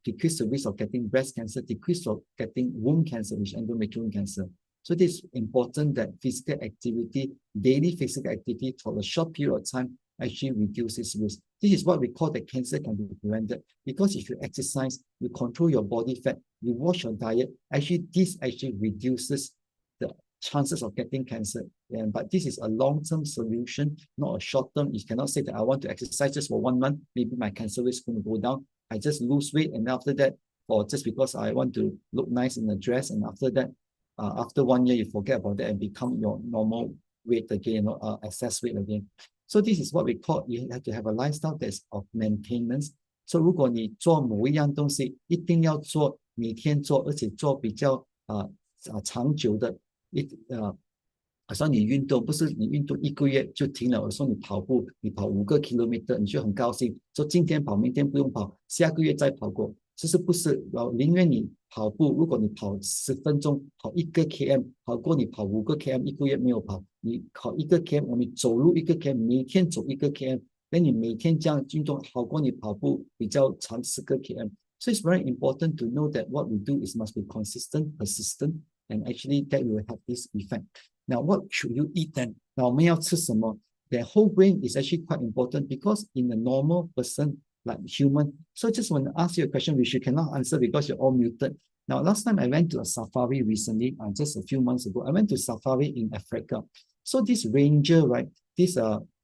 decrease the risk of getting breast cancer, decrease of getting womb cancer, which is endometrial cancer. So it is important that physical activity, daily physical activity for a short period of time actually reduces risk. This is what we call that cancer can be prevented, because if you exercise, you control your body fat, you watch your diet, actually this actually reduces the chances of getting cancer. But this is a long-term solution, not a short-term. You cannot say that I want to exercise just for 1 month, maybe my cancer risk is going to go down. I just lose weight, and after that, or just because I want to look nice in a dress, and after that, after 1 year, you forget about that and become your normal weight again, or excess weight again. So this is what we call, you have to have a lifestyle that's of maintenance. So 如果你做某一样东西，一定要做，每天做，而且做比较长久的，好像你运动，不是你运动1个月就停了。我说你跑步，你跑5个 kilometer， 你就很高兴，说今天跑，明天不用跑，下个月再跑过。其实不是，宁愿你跑步，如果你跑10分钟，跑1个 km， 好过你跑5个 km， 1个月没有跑。你跑1个 km， 你走路1个 km， 每天走1个 km， 那你每天这样运动，好过你跑步比较长10个 km。So it's very important to know that what we do is must be consistent, persistent, and actually that will have this effect. Now, what should you eat then? Now, 我们要吃什么? The whole grain is actually quite important, because in a normal person, like human. So I just want to ask you a question which you cannot answer because you're all muted. Now, last time I went to a safari recently, just a few months ago, I went to safari in Africa. So this ranger, right, this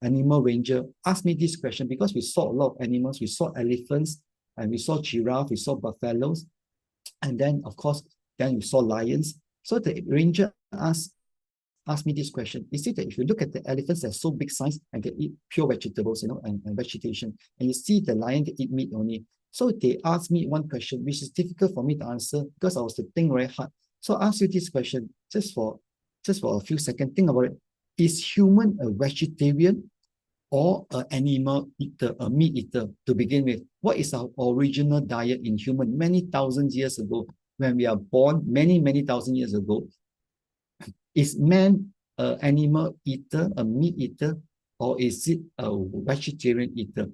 animal ranger asked me this question, because we saw a lot of animals. We saw elephants, and we saw giraffe, we saw buffaloes, and then, of course, then we saw lions. So the ranger asked asked me this question. He said that if you look at the elephants, they're so big size and they eat pure vegetables, and vegetation. And you see the lion, they eat meat only. So they asked me one question, which is difficult for me to answer because I was to think very hard. So I ask you this question just for a few seconds. Think about it. Is human a vegetarian or an animal eater, a meat eater to begin with? What is our original diet in human many thousands years ago? When we are born many thousand years ago, is man an animal eater, a meat eater, or is it a vegetarian eater?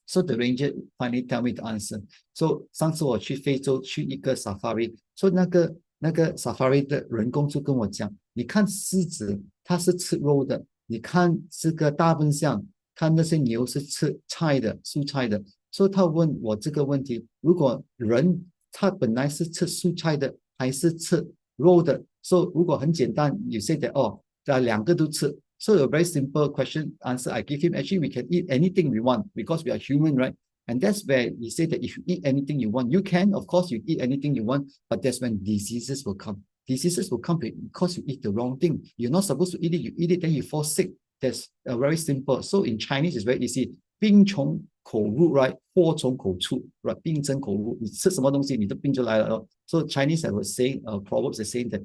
So the ranger finally tell me the answer. So 上次我去非洲去一个 safari， so 那个 safari 的人工就跟我讲，你看狮子它是吃肉的，你看这个大笨象，看那些牛是吃菜的，蔬菜的。所以他问我这个问题，如果人他本来是吃蔬菜的还是吃肉的？ So 如果很简单 you say that 两个都吃。 So a very simple question answer I give him, actually we can eat anything we want because we are human, right? And that's where he said that if you eat anything you want, you can, of course you eat anything you want, but that's when diseases will come. Diseases will come because you eat the wrong thing. You're not supposed to eat it, you eat it, then you fall sick. That's very simple. So in Chinese it's very easy. 病从口入 right? 祸从口出 right? 病从口入，你吃什么东西你的病就来了。 So Chinese I would say, proverbs are saying that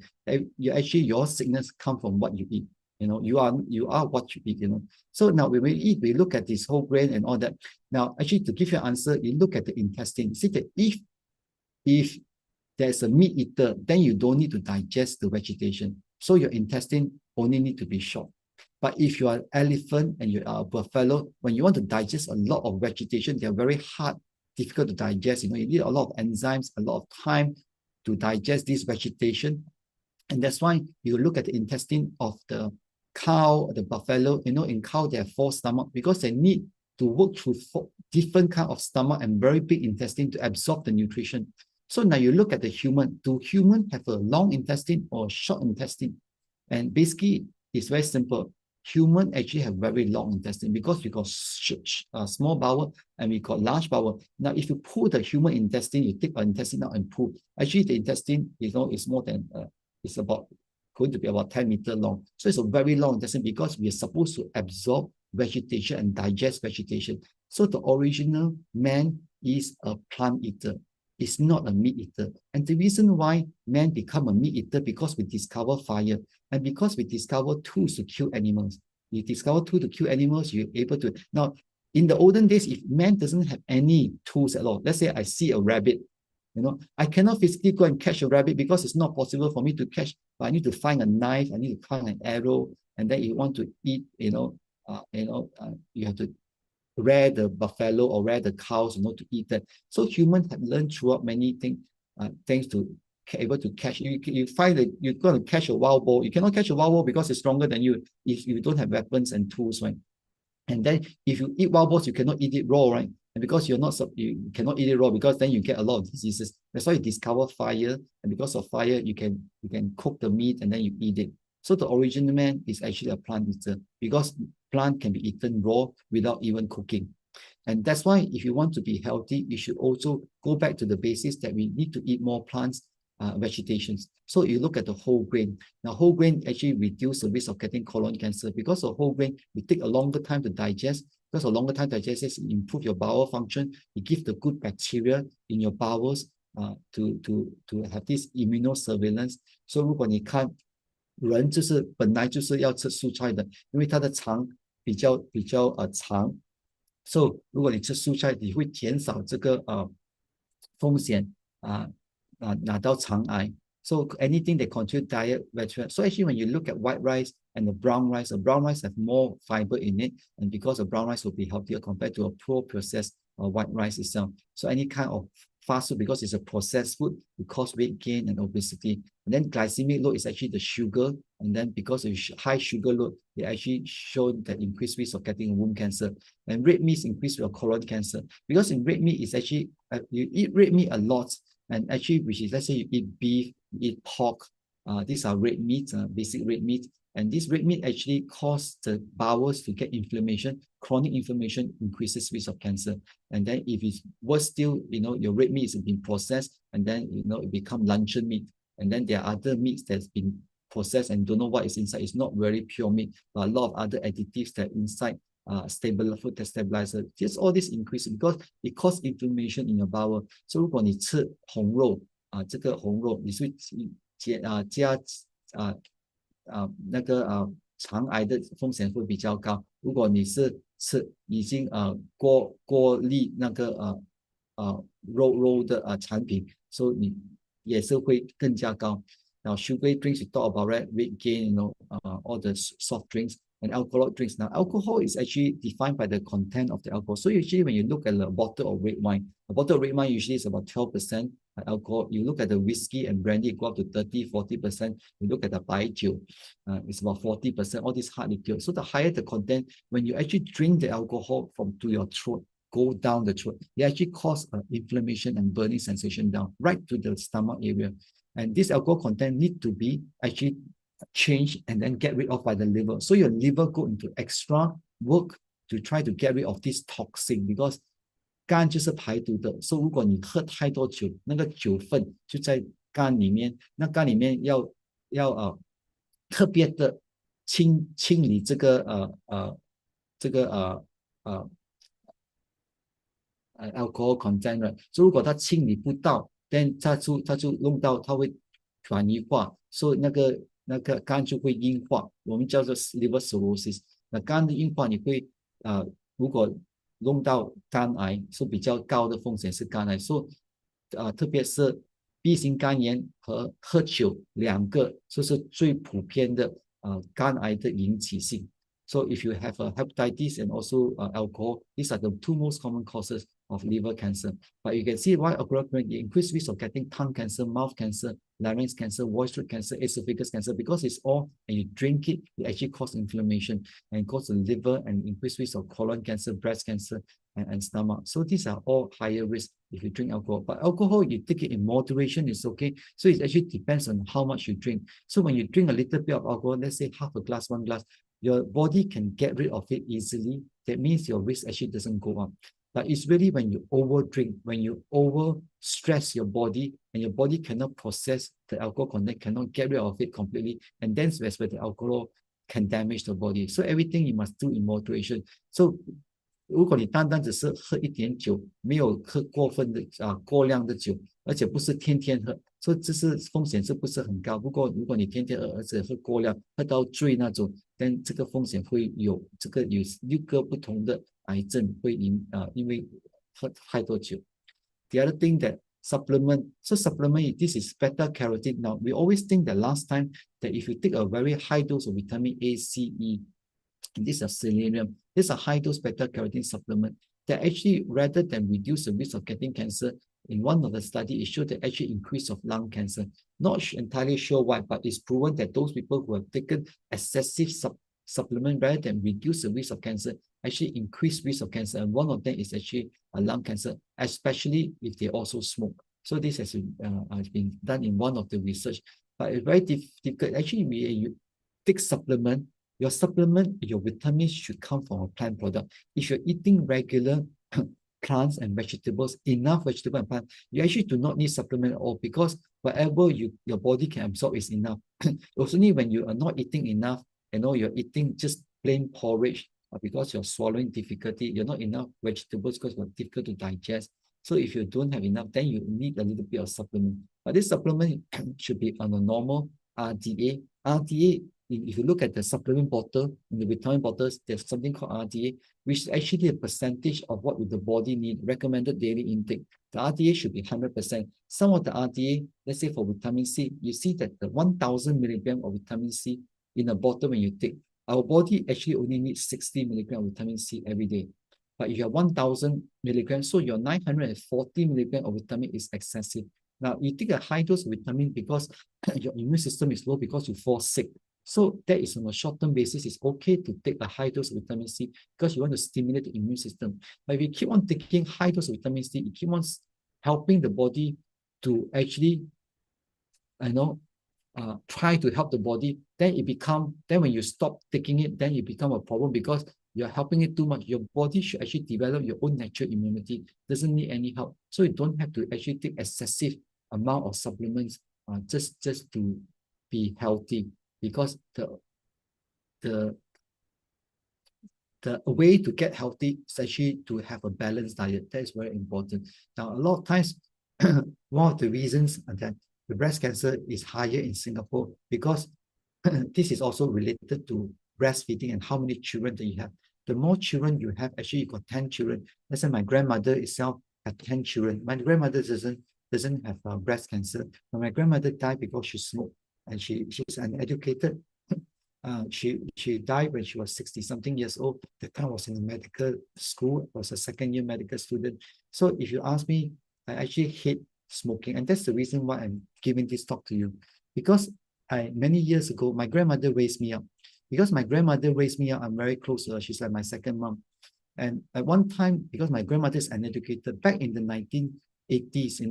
your sickness come from what you eat. You are what you eat, So now when we eat, we look at this whole grain and all that. Now, actually, to give you an answer, you look at the intestine. See that if there's a meat eater, then you don't need to digest the vegetation. So your intestine only need to be short. But if you are an elephant and you are a buffalo, when you want to digest a lot of vegetation, they are very hard, difficult to digest. You need a lot of enzymes, a lot of time to digest this vegetation. And that's why you look at the intestine of the cow, the buffalo, in cow, they have 4 stomachs because they need to work through 4 different kind of stomach and very big intestine to absorb the nutrition. So now you look at the human. Do humans have a long intestine or short intestine? And basically, it's very simple. Human actually have very long intestine because we got small bowel and we got large bowel. Now, if you pull the human intestine, you take our intestine out and pull. Actually, the intestine, is more than it's going to be about 10 meters long. So it's a very long intestine because we are supposed to absorb vegetation and digest vegetation. So the original man is a plant eater. It's not a meat eater. And the reason why man become a meat eater because we discover fire and because we discover tools to kill animals. You discover tools to kill animals, you're able to. Now, in the olden days, if man doesn't have any tools at all, let's say I see a rabbit, I cannot physically go and catch a rabbit because it's not possible for me to catch, but I need to find a knife, I need to find an arrow, and then you want to eat, you have to rear the buffalo or rear the cows, to eat that. So humans have learned throughout many things to be able to catch. You find that you're going to catch a wild boar. You cannot catch a wild boar because it's stronger than you if you don't have weapons and tools, right? And then if you eat wild boars, you cannot eat it raw, right? And because you cannot eat it raw because then you get a lot of diseases. That's why you discover fire, and because of fire, you can cook the meat and then you eat it. So the original man is actually a plant eater because plant can be eaten raw without even cooking. And that's why if you want to be healthy, you should also go back to the basics that we need to eat more plants, vegetations. So you look at the whole grain. Now, whole grain actually reduce the risk of getting colon cancer because of whole grain, we take a longer time to digest. Because a longer time to digest, it improve your bowel function. It gives the good bacteria in your bowels to have this immunosurveillance. So 如果你看人就是本来就是要吃蔬菜的，因为它的肠比较长。So 如果你吃蔬菜，你会减少这个风险拿到肠癌。So anything that contribute diet, vegetable. So actually when you look at white rice and the brown rice have more fiber in it, and because the brown rice will be healthier compared to a poor processed white rice itself. So any kind of fast food, because it's a processed food, it cause weight gain and obesity. And then glycemic load is actually the sugar, and then because of high sugar load, they actually show that increased risk of getting womb cancer. And red meat increase your colon cancer because in red meat is actually you eat red meat a lot, and actually which is, let's say you eat beef, you eat pork, these are red meat, basic red meat. And this red meat actually causes the bowels to get inflammation. Chronic inflammation increases risk of cancer. And then if it's worse still, your red meat is being processed, and then it become luncheon meat. And then there are other meats that's been processed and don't know what is inside. It's not very pure meat, but a lot of other additives that inside stable food stabilizer. Just all this increase because it causes inflammation in your bowel. So 如果你吃红肉这个红肉你是加那个肠癌的风险会比较高。如果你是吃已经过滤那个肉的产品，所以你也是会更加高。Now, sugary drinks, we talk about weight gain, all the soft drinks and alcoholic drinks. Now, alcohol is actually defined by the content of the alcohol. So usually when you look at a bottle of red wine, a bottle of red wine usually is about 12% alcohol. You look at the whiskey and brandy, it go up to 30, 40%. You look at the baijiu, it's about 40%, all these hard liquor. So the higher the content, when you actually drink the alcohol to your throat, go down the throat, it actually causes inflammation and burning sensation down, right to the stomach area. And this alcohol content need to be actually changed and then get rid of by the liver. So your liver go into extra work to try to get rid of this toxin because 肝就是排毒的，所以如果你喝太多酒，那个酒分就在肝里面，那肝里面要特别的清理这个alcohol content， 所以如果它清理不到 then 它就弄到它会转移化，所以那个肝就会硬化，我们叫做 liver cirrhosis。那肝的硬化你会如果弄到肝癌，是比较高的风险是肝癌，所以特别是 B 型肝炎和喝酒两个就是最普遍的肝癌的引起性。So if you have hepatitis and also alcohol, these are the two most common causes of liver cancer. But you can see why alcohol increase risk of getting tongue cancer, mouth cancer, larynx cancer, voice throat cancer, esophagus cancer, because it's all, and you drink it, it actually causes inflammation and cause the liver and increase risk of colon cancer, breast cancer, and stomach. So these are all higher risk if you drink alcohol. But alcohol, you take it in moderation, it's okay. So it actually depends on how much you drink. So when you drink a little bit of alcohol, let's say half a glass, 1 glass, your body can get rid of it easily. That means your risk actually doesn't go up. But it's really when you over drink, when you over stress your body and your body cannot process the alcohol content, cannot get rid of it completely. And then that's where the alcohol can damage the body. So everything you must do in moderation. So 如果你单单只是喝一点酒，没有喝过量的酒，而且不是天天喝，所以这是风险是不是很高？不过如果你天天喝，而且喝过量，喝到醉那种，但这个风险会有6个不同的癌症会因为喝太多酒。The other thing that supplement, so supplement, this is beta carotene. Now we always think that last time that if you take a very high dose of vitamin A, C, E, and this is selenium, this is a high dose beta carotene supplement that actually, rather than reduce the risk of getting cancer, in one of the studies, it showed that actually increase of lung cancer. Not entirely sure why, but it's proven that those people who have taken excessive supplement rather than reduce the risk of cancer, actually increase risk of cancer. And one of them is actually a lung cancer, especially if they also smoke. So this has been done in one of the research, but it's very difficult. Actually, you take supplement, your vitamins should come from a plant product. If you're eating regular plants and vegetables, enough vegetable and plant, you actually do not need supplement at all because whatever your body can absorb is enough. It's only when you are not eating enough, you're eating just plain porridge because you're swallowing difficulty, you're not enough vegetables because it's difficult to digest. So if you don't have enough, then you need a little bit of supplement. But this supplement should be on a normal RDA. RDA, if you look at the supplement bottle, in the vitamin bottles, there's something called RDA, which is actually a percentage of what the body needs, recommended daily intake. The RDA should be 100%. Some of the RDA, let's say for vitamin C, you see that the 1000 milligram of vitamin C in a bottle when you take, our body actually only needs 60 milligram of vitamin C every day. But if you have 1000 milligrams, so your 940 milligram of vitamin is excessive. Now, you take a high dose of vitamin because your immune system is low because you fall sick. So that is on a short-term basis, it's okay to take a high dose of vitamin C because you want to stimulate the immune system. But if you keep on taking high dose of vitamin C, you keep on helping the body to actually, try to help the body, then when you stop taking it, then it becomes a problem because you're helping it too much. Your body should actually develop your own natural immunity. Doesn't need any help. So you don't have to actually take excessive amount of supplements just to be healthy. because the way to get healthy is actually to have a balanced diet. That is very important. Now, a lot of times, one of the reasons that the breast cancer is higher in Singapore, because this is also related to breastfeeding and how many children that you have. The more children you have, actually you got 10 children. Let's say my grandmother itself had 10 children. My grandmother doesn't have breast cancer. But my grandmother died because she smoked and she's uneducated. She died when she was 60-something years old. The time I was in medical school, was a second-year medical student. So if you ask me, I actually hate smoking. And that's the reason why I'm giving this talk to you. Because many years ago, my grandmother raised me up. Because my grandmother raised me up, I'm very close to her. She's like my second mom. And at one time, because my grandmother is uneducated, back in the 1980s,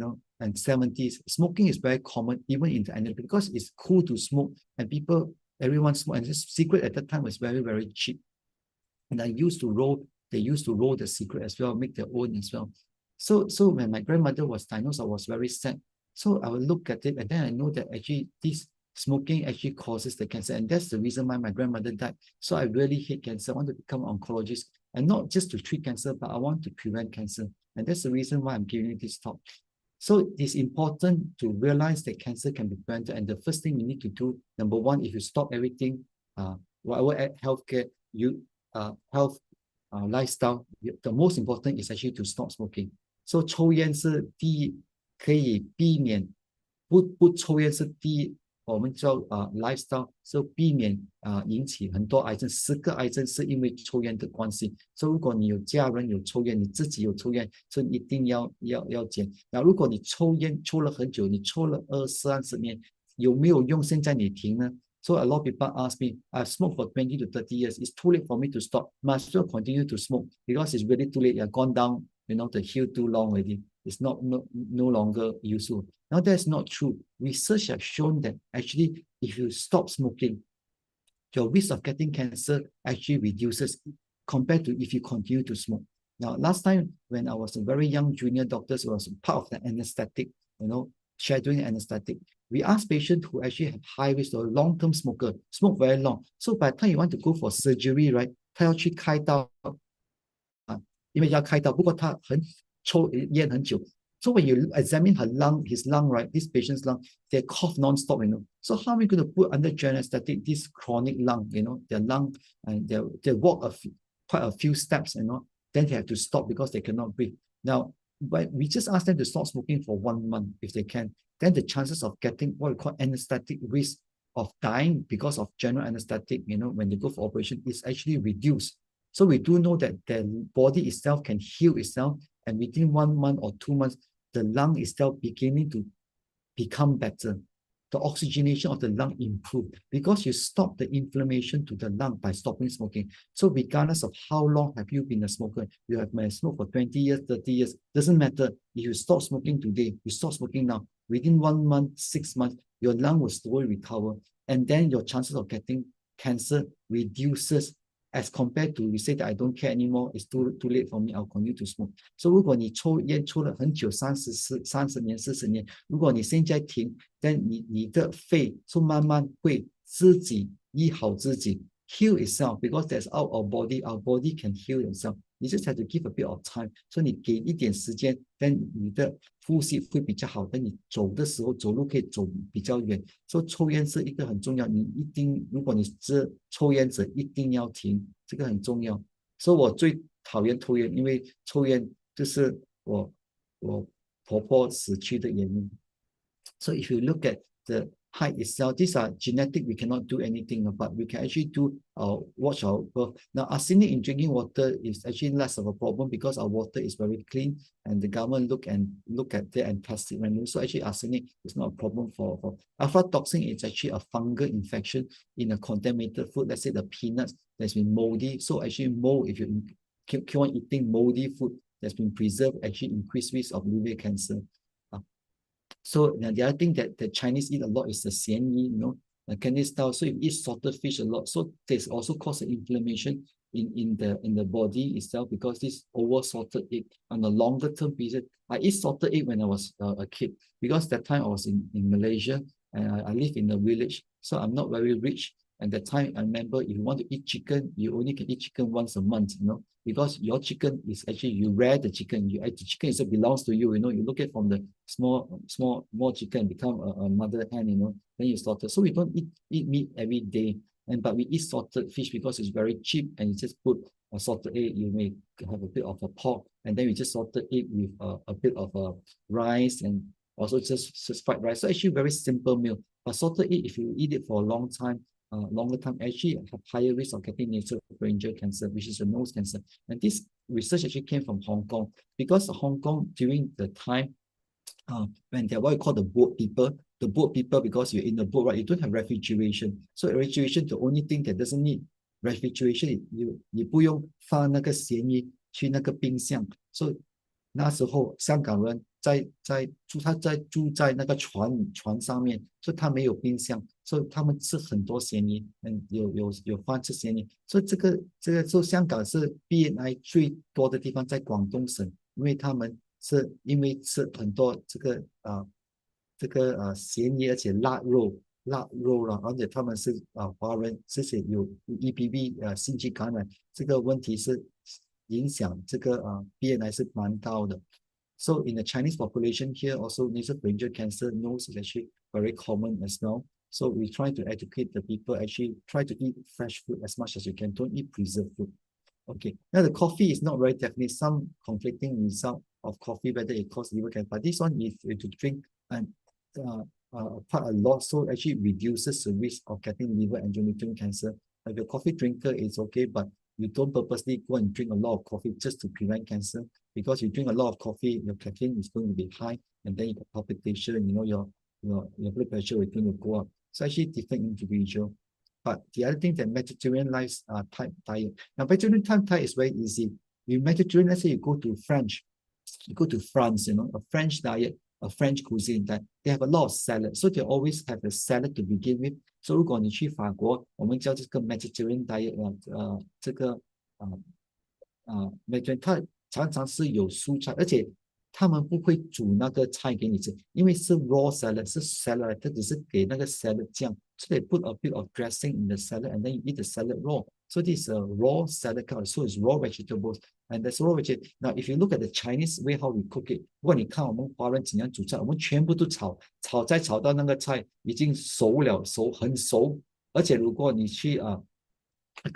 and 70s, smoking is very common, even in the uneducated, because it's cool to smoke and everyone smoked. And this cigarette at that time was very, very cheap. And they used to roll the cigarette as well, make their own as well. So when my grandmother was diagnosed, I was very sad. So I would look at it and then I know that actually this smoking actually causes the cancer. And that's the reason why my grandmother died. So I really hate cancer. I want to become an oncologist, and not just to treat cancer, but I want to prevent cancer. And that's the reason why I'm giving this talk. So it's important to realize that cancer can be prevented. And the first thing you need to do, number one, if you stop everything, whatever healthcare, health, lifestyle, the most important is actually to stop smoking. So 抽烟是第一，可以避免不抽烟是第一。我们叫lifestyle， 是避免引起很多癌症，10个癌症是因为抽烟的关系。所以如果你有家人有抽烟，你自己有抽烟，所以一定要减。然后如果你抽烟抽了很久，你抽了20-30年，有没有用？现在你停呢？So a lot of people ask me, I've smoked for 20 to 30 years. It's too late for me to stop. Must still continue to smoke because it's really too late. You've gone down, the hill too long already. It's no longer useful. Now that's not true. Research has shown that actually, if you stop smoking, your risk of getting cancer actually reduces compared to if you continue to smoke. Now, last time when I was a very young junior doctor, I was part of the anesthetic, shadowing anesthetic. We asked patients who actually have high risk or long-term smoker, smoke very long. So by the time you want to go for surgery, right, 他要去开刀因为要开刀，不过他抽烟很久。So when you examine his lung, right, this patient's lung, they cough non-stop, So how are we going to put under general anesthetic this chronic lung, their lung, and they walk quite a few steps, then they have to stop because they cannot breathe. Now, but we just ask them to stop smoking for 1 month if they can. Then the chances of getting what we call anesthetic risk of dying because of general anesthetic, when they go for operation, is actually reduced. So we do know that the body itself can heal itself, and within 1 month or 2 months, the lung is still beginning to become better. The oxygenation of the lung improved because you stop the inflammation to the lung by stopping smoking. So regardless of how long have you been a smoker, you have been a smoker for 20 years, 30 years, doesn't matter. If you stop smoking today, you stop smoking now, within 1 month, 6 months, your lung will slowly recover. And then your chances of getting cancer reduces as compared to you say that I don't care anymore, it's too late for me, I'll continue to smoke. So 如果你抽烟抽了很久，30年、40年，如果你现在停， then 你的肺就慢慢会自己医好自己 ，heal itself because that's out of our body can heal itself. You just have to give a bit of time. 所以你给一点时间 ，then 你的呼吸会比较好。等你走的时候，走路可以走比较远。所以抽烟是一个很重要，你一定，如果你是抽烟者，一定要停，这个很重要。所以我最讨厌抽烟，因为抽烟就是我婆婆死去的原因。So if you look at the height itself, these are genetic, we cannot do anything about. We can actually watch our birth. Now, arsenic in drinking water is actually less of a problem because our water is very clean and the government look at that and test it manually. So actually arsenic is not a problem for aflatoxin. It's actually a fungal infection in a contaminated food. Let's say the peanuts that's been moldy. So actually mold, if you keep on eating moldy food that's been preserved, actually increase risk of liver cancer. So the other thing that the Chinese eat a lot is the xian yi, Cantonese style. So you eat salted fish a lot. So this also causes inflammation in the body itself because this over salted egg on a longer term period. I eat salted egg when I was a kid because that time I was in Malaysia. and I live in a village, so I'm not very rich. And the time I remember, if you want to eat chicken, you only can eat chicken once a month, because your chicken is actually, you rear the chicken, the chicken is belongs to you, you look at from the more chicken become a mother hen, then you slaughter. So we don't eat meat every day, but we eat salted fish because it's very cheap, and you just put a salted egg, you may have a bit of a pork, and then we just salted it with a bit of rice, and also just fried rice. So actually very simple meal. But salted egg, if you eat it for a longer time, actually have higher risk of getting nasopharyngeal cancer, which is a nose cancer. And this research actually came from Hong Kong, because Hong Kong during the time when they're what you call the boat people, because you're in the boat, right, you don't have refrigeration. So refrigeration, the only thing that doesn't need refrigeration, 你不用放那个咸鱼去那个冰箱。所以那时候香港人在住在那个船上面，所以他没有冰箱，所以他们吃很多咸鱼，有饭吃咸鱼。所以这个时候香港是 BNI 最多的地方，在广东省，因为他们是因为吃很多这个咸鱼，而且腊肉了，而且他们是华人，这些有 EBV 心肌感染这个问题是影响这个BNI 是蛮高的。So in the Chinese population here, also nasopharyngeal cancer, nose is actually very common as well. So we try to educate the people, actually try to eat fresh food as much as you can. Don't eat preserved food. Okay. Now the coffee is not very definite. Some conflicting result of coffee, whether it causes liver cancer. But this one, if you to drink and quite a lot, so actually reduces the risk of getting liver and endometrial cancer. If you're a coffee drinker, it's okay, but you don't purposely go and drink a lot of coffee just to prevent cancer, because you drink a lot of coffee, your caffeine is going to be high, and then you get palpitation, your blood pressure is going to go up. So actually different individual. But the other thing that Mediterranean type diet. Now Mediterranean type diet is very easy. You Mediterranean, let's say you go to France, a French diet, a French cuisine, that they have a lot of salad. So they always have a salad to begin with. So 如果你去法国，我们叫这个 Mediterranean diet， 这个Mediterranean 它常常是有蔬菜，而且他们不会煮那个菜给你吃，因为是 raw salad， 是 salad， 它只是给那个 salad 酱。So they put a bit of dressing in the salad, and then you eat the salad raw. So this is a raw salad kind, so it's raw vegetables, and that's raw vegetable. Now, if you look at the Chinese way how we cook it, 如果你看我们华人怎样煮菜，我们全部都炒到那个菜已经熟了，很熟。而且如果你去这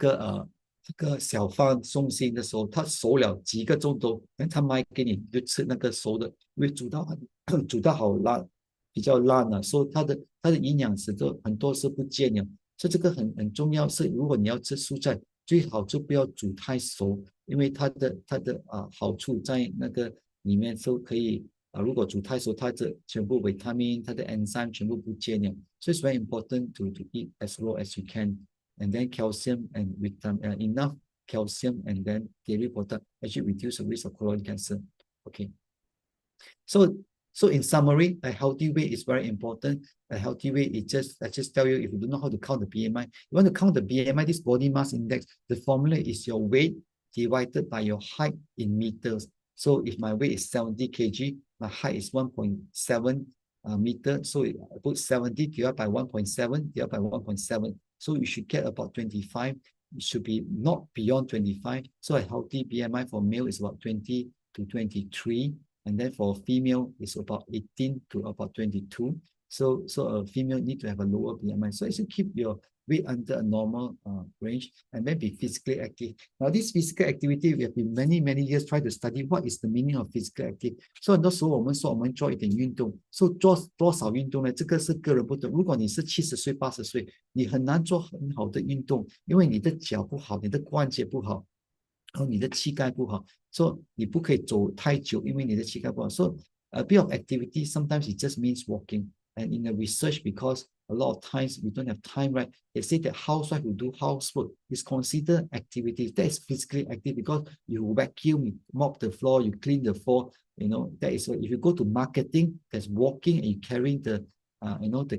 个小贩送信的时候，他熟了几个钟头，他卖给你，就吃那个熟的，因为煮到好烂，比较烂了，所以它的营养值都很多是不见了。所以这个很重要，是如果你要吃蔬菜，最好就不要煮太熟，因为它的好处在那个里面都可以如果煮太熟，它的全部维他命、它的 enzyme 全部不见了。So it's very important to eat as raw as you can, and then calcium and vitamin, enough calcium, and then dairy product actually reduce the risk of colon cancer. Okay. So in summary, a healthy weight is very important. A healthy weight is I just tell you, if you don't know how to count the BMI, you want to count the BMI, this body mass index, the formula is your weight divided by your height in meters. So if my weight is 70 kg, my height is 1.7 meter. So I put 70 divided by 1.7 divided by 1.7. So you should get about 25. It should be not beyond 25. So a healthy BMI for male is about 20 to 23. And then for female, it's about 18 to about 22. So a female need to have a lower BMI. So you should keep your weight under a normal range, and then be physically active. Now, this physical activity, we have been many years trying to study what is the meaning of physical active. So 很多时候我们说我们做一点运动， so 做多少运动呢？这个是个人不同。如果你是70岁、80岁，你很难做很好的运动，因为你的脚不好，你的关节不好，然后你的膝盖不好，所以你不可以走太久，因为你的膝盖不好。So a bit of activity sometimes it just means walking. And in the research, because a lot of times we don't have time, right? They say that housewife who do housework is considered activity. That is physically active because you vacuum, you mop the floor, you clean the floor. That is what, if you go to marketing, there's walking and you carrying the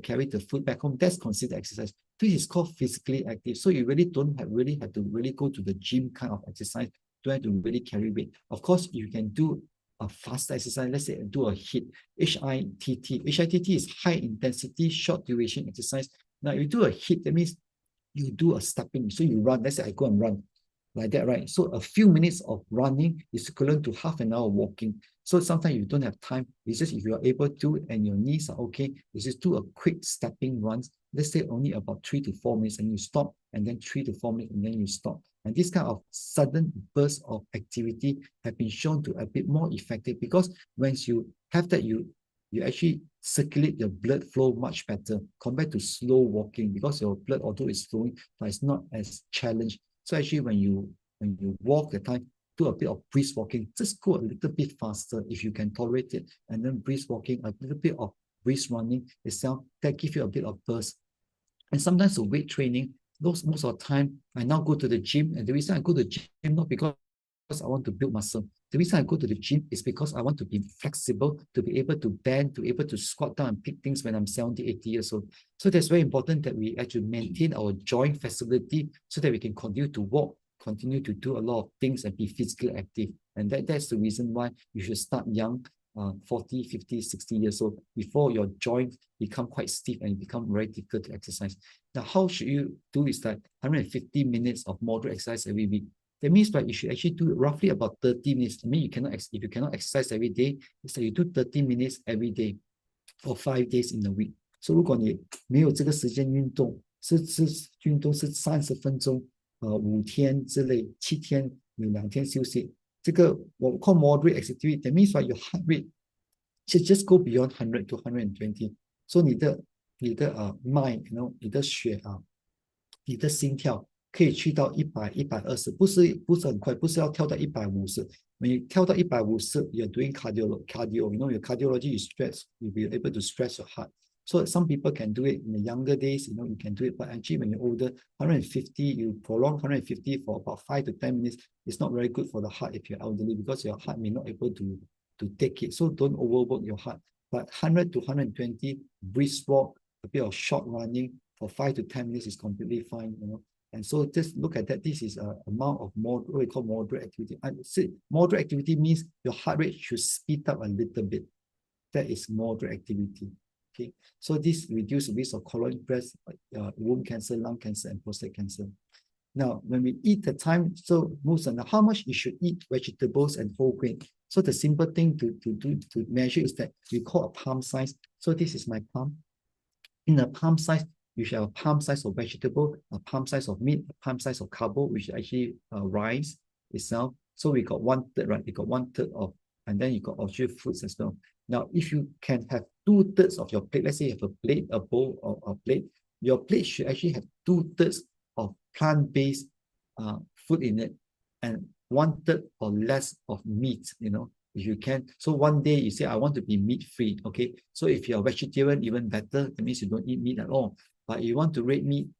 carry the food back home. That's considered exercise. This is called physically active. So you really don't have to really go to the gym kind of exercise. Don't have to really carry weight. Of course, you can do a faster exercise. Let's say do a HIIT, HIIT. HIIT is high intensity, short duration exercise. Now, if you do a HIIT, that means you do a stepping. So you run. Let's say I go and run like that, right? So a few minutes of running is equivalent to half an hour walking. So sometimes you don't have time. It's just if you are able to and your knees are okay, you just do a quick stepping runs. Let's say only about 3 to 4 minutes, and you stop, and then 3 to 4 minutes, and then you stop. And this kind of sudden burst of activity have been shown to a bit more effective, because once you have that, you actually circulate your blood flow much better compared to slow walking, because your blood, although it's flowing, but it's not as challenged. So actually, when you walk the time, do a bit of brisk walking. Just go a little bit faster if you can tolerate it, and then brisk walking, a little bit of brisk running itself, that gives you a bit of burst. And sometimes the weight training, most of the time, I now go to the gym, and the reason I go to the gym not because I want to build muscle. The reason I go to the gym is because I want to be flexible, to be able to bend, to be able to squat down and pick things when I'm 70, 80 years old. So that's very important that we actually maintain our joint flexibility so that we can continue to walk, continue to do a lot of things and be physically active. And that's the reason why you should start young, 40, 50, 60 years old, before your joints become quite stiff and become very difficult to exercise. Now, how should you do is that 150 minutes of moderate exercise every week. That means that you should actually do roughly about 30 minutes. I mean, if you cannot exercise every day, it's that you do 30 minutes every day for 5 days in a week. So 如果你没有这个时间运动，运动是30分钟，5天之类，7天有2天休息。这个我 call moderate activity. That means that your heart rate should just go beyond 100 to 120. So 你的mind,你的血你的心跳可以去到100、120，不是很快，不是要跳到150。When you 跳到150, you're doing cardio. Your cardiology is stress. You'll be able to stress your heart. So some people can do it in the younger days, you can do it, but actually when you're older, 150, you prolong 150 for about 5 to 10 minutes. It's not very good for the heart if you're elderly, because your heart may not be able to take it. So don't overwork your heart. But 100 to 120, brisk walk, a bit of short running for 5 to 10 minutes is completely fine, And so just look at that. This is an amount of what we call moderate activity. Moderate activity means your heart rate should speed up a little bit. That is moderate activity. Okay, so this reduces the risk of colon, breast, womb cancer, lung cancer, and prostate cancer. Now, when we eat the time, so most on how much you should eat vegetables and whole grain. So the simple thing to measure is that we call a palm size. So this is my palm. In a palm size, you should have a palm size of vegetable, a palm size of meat, a palm size of carbo, which is actually rice itself. So we got 1/3, right? You got 1/3 of, and then you got also fruits as well. Now, if you can have 2/3 of your plate, let's say you have a plate, a bowl, or a plate, your plate should actually have 2/3 of plant-based food in it, and 1/3 or less of meat, if you can. So one day you say, I want to be meat-free, okay? So if you're a vegetarian, even better. That means you don't eat meat at all. But if you want to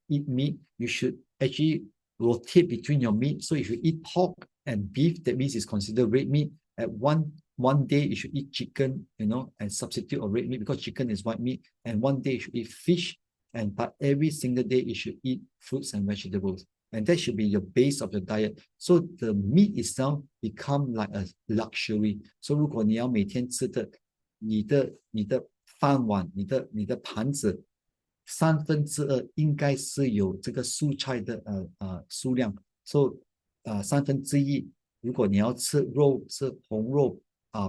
eat meat, you should actually rotate between your meat. So if you eat pork and beef, that means it's considered red meat. At one day you should eat chicken, and substitute of red meat, because chicken is white meat. And one day you should eat fish, but every single day you should eat fruits and vegetables. And that should be your base of your diet. So the meat itself become like a luxury. So 如果你要每天吃的，你的饭碗，你的盘子，2/3应该是有这个蔬菜的数量。So 1/3，如果你要吃肉，是红肉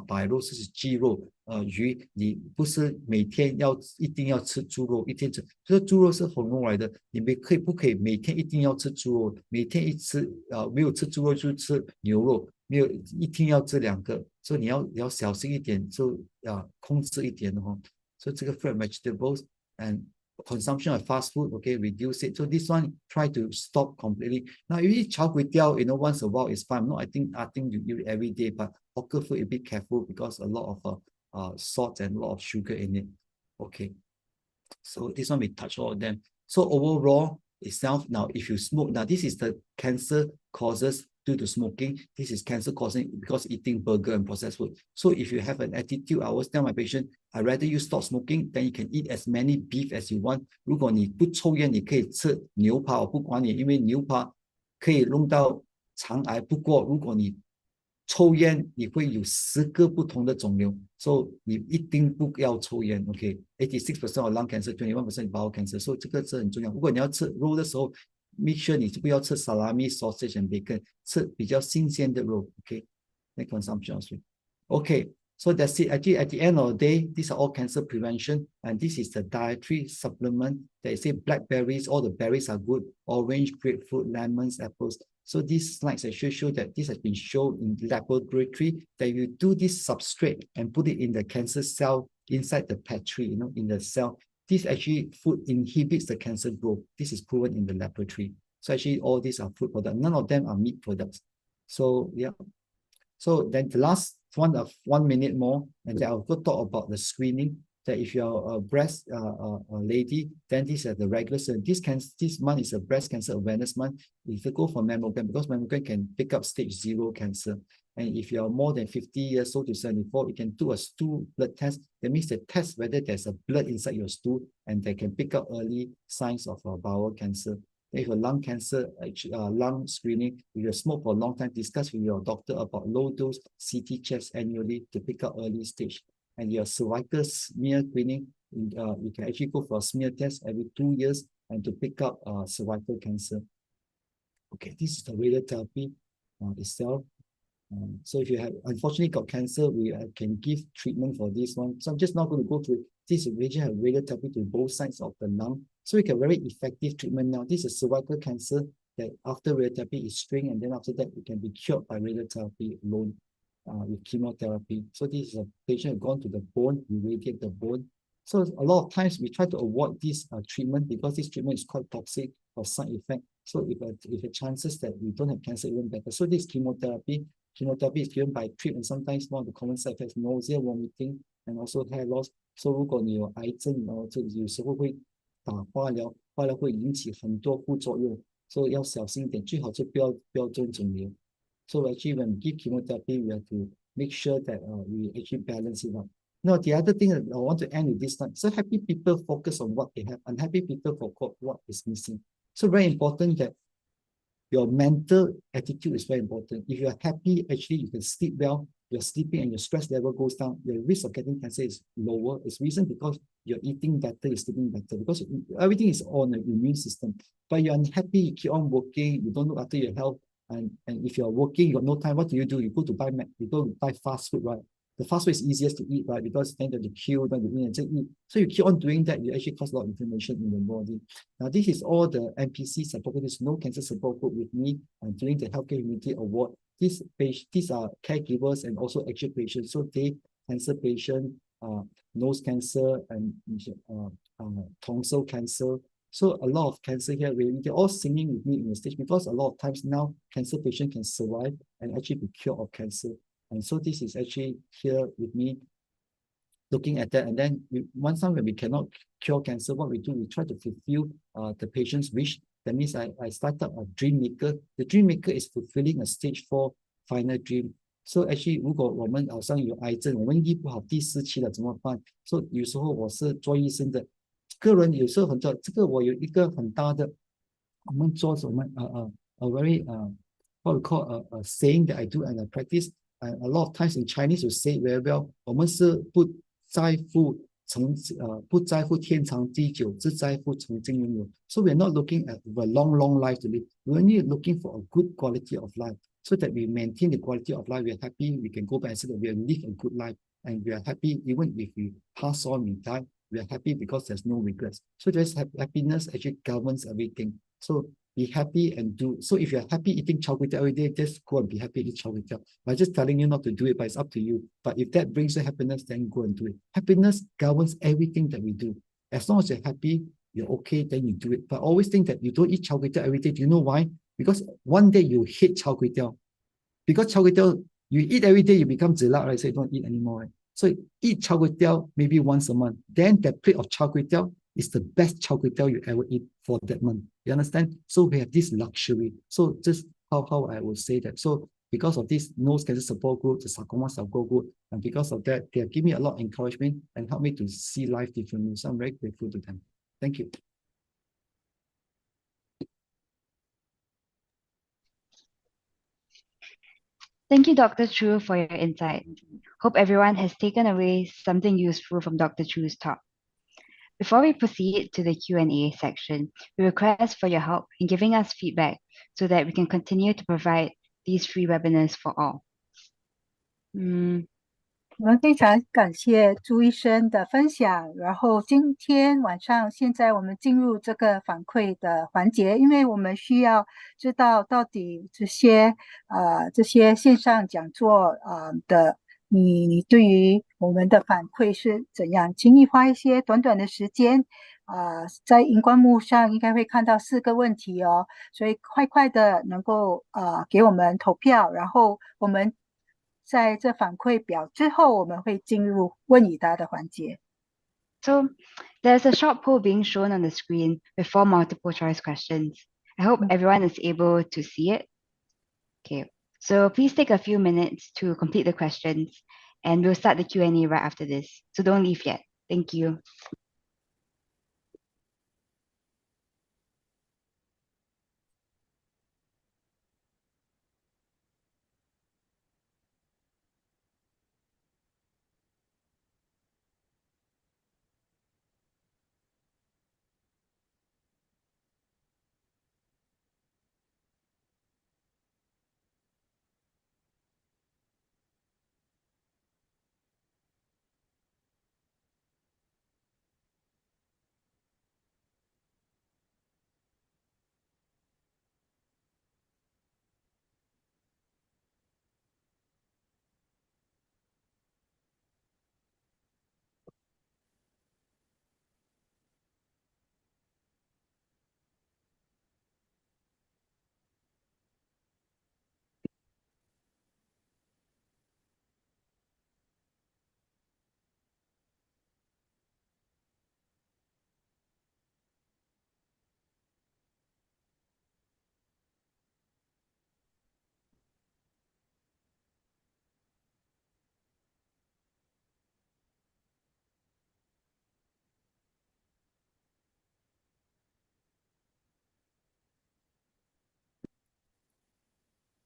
白肉，是鸡肉，鱼，你不是每天一定要吃猪肉，一天吃，就是猪肉是红肉来的，你们不可以每天一定要吃猪肉，每天没有吃猪肉就吃牛肉，没有一定要这2个，所以你要小心一点，就控制一点哦。所以这个 fruit and vegetables and consumption of fast food, okay, reduce it. So this one, try to stop completely. Now, if you eat char kway teow, once a while is fine. No, I think you eat it every day, but hawker food, be careful because a lot of salt and a lot of sugar in it. Okay, so this one we touch all of them. So overall itself, now if you smoke, now this is the cancer causes due to smoking. This is cancer causing because eating burger and processed food. So if you have an attitude, I always tell my patient, I'd rather you stop smoking, then you can eat as many beef as you want. 如果你不抽烟，你可以吃牛扒，我不管你，因为牛扒可以弄到肠癌。不过如果你抽烟你会有10个不同的肿瘤，所以你一定不要抽烟。OK，86% of lung cancer，21% bowel cancer， 所以这个是很重要。如果你要吃肉的时候 ，make sure 你不要吃 salami、sausage and bacon， 吃比较新鲜的肉。OK，that consumption of sweet. OK。So that's it. Actually, at the end of the day, these are all cancer prevention, and this is the dietary supplement. They say blackberries, all the berries are good. Orange, grapefruit, lemons, apples. So these slides actually show that this has been shown in laboratory that you do this substrate and put it in the cancer cell inside the petri, in the cell. This actually food inhibits the cancer growth. This is proven in the laboratory. So actually, all these are food products. None of them are meat products. So yeah. So then the last one of 1 minute more, and then I'll go talk about the screening. That if you're a breast lady, then this is the regular. So this month is a breast cancer awareness month. If you go for mammogram, because mammogram can pick up stage 0 cancer. And if you're more than 50 years old to 74, you can do a stool blood test. That means they test whether there's a blood inside your stool, and they can pick up early signs of bowel cancer. If you have lung cancer, lung screening, if you smoke for a long time, discuss with your doctor about low dose CT checks annually to pick up early stage. And your cervical smear screening, you can actually go for a smear test every 2 years and to pick up cervical cancer. Okay, this is the radiotherapy itself. So if you have unfortunately got cancer, we can give treatment for this one. So I'm just not going to go through it. This region have radiotherapy to both sides of the lung. So we get very effective treatment now. This is cervical cancer that after radiotherapy is string, and then after that it can be cured by radiotherapy alone with chemotherapy. So this is a patient who gone to the bone, we radiate the bone. So a lot of times we try to avoid this treatment because this treatment is quite toxic or side effect. So if the chances that we don't have cancer even better. So this chemotherapy is given by trip, and sometimes one of the common side effects, nausea, vomiting, and also hair loss. So 如果你有癌症，就有时候会打化疗，化疗会引起很多副作用，所以要小心一点，最好就不要种肿瘤。So actually, when we give chemotherapy, we have to make sure that we actually balance it out. Now, the other thing that I want to end with this time, so happy people focus on what they have, unhappy people focus what is missing. So very important that your mental attitude is very important. If you are happy, actually you can sleep well, you're sleeping and your stress level goes down, your risk of getting cancer is lower. It's reason because you're eating better, you're sleeping better, because everything is on the immune system. But you're unhappy, you keep on working, you don't look after your health, and if you're working, you got no time, what do? You go to buy fast food, right? The fast food is easiest to eat, right? Because then you queue, then you eat and eat. So you keep on doing that, you actually cause a lot of inflammation in your body. Now, this is all the NPC support group. There's no cancer support group with me during the Healthcare Unity Award. These are caregivers and also actual patients. So they cancer patient, nose cancer, and tonsil cancer. So a lot of cancer here, really, they're all singing with me in the stage because a lot of times now cancer patient can survive and actually be cured of cancer. And so this is actually here with me looking at that. And then one time when we cannot cure cancer, what we do, we try to fulfill the patient's wish. That means I started a dream maker. The dream maker is fulfilling a stage 4 final dream. So actually, 如果我们好像有癌症，我们医不好第4期了怎么办？所以有时候我是做医生的，个人有时候很多，这个我有一个很大的，我们做什么a very what we call a saying that I do and I practice. And a lot of times in Chinese, you say it very well. 我们是不在乎天长地久，只在乎曾经拥有。So we're not looking at a long life to live. We're only looking for a good quality of life, so that we maintain the quality of life. We're happy. We can go back and say that we have lived a good life, and we are happy even if we pass on, we die. We are happy because there's no regrets. So there's happiness actually governs everything. So be happy and do. So if you're happy eating char kway teow every day, just go and be happy eating char kway teow. I'm just telling you not to do it, but it's up to you. But if that brings you happiness, then go and do it. Happiness governs everything that we do. As long as you're happy, you're okay, then you do it. But always think that you don't eat char kway teow every day. Do you know why? Because one day you hate char kway teow. Because char kway teow, you eat every day, you become zilak, right? So you don't eat anymore, right? So eat char kway teow maybe once a month. Then that plate of char kway teow is the best char kway teow you ever eat for that month. You understand? So we have this luxury. So just how I would say that. So because of this nose cancer support group, the sarcoma support group, and because of that, they have given me a lot of encouragement and helped me to see life differently. So I'm very grateful to them. Thank you. Thank you, Dr. Chu, for your insight. Hope everyone has taken away something useful from Dr. Chu's talk. Before we proceed to the Q&A section, we request for your help in giving us feedback so that we can continue to provide these free webinars for all. 我们非常感谢朱医生的分享，然后今天晚上现在我们进入这个反馈的环节，因为我们需要知道到底这些线上讲座的你对于我们的反馈是怎样，请你花一些短短的时间在荧光幕上应该会看到4个问题哦，所以快的能够给我们投票，然后我们在这反馈表之后，我们会进入问与答的环节。So there's a short poll being shown on the screen with 4 multiple choice questions. I hope everyone is able to see it. Okay, so please take a few minutes to complete the questions and we'll start the Q&A right after this. So don't leave yet. Thank you.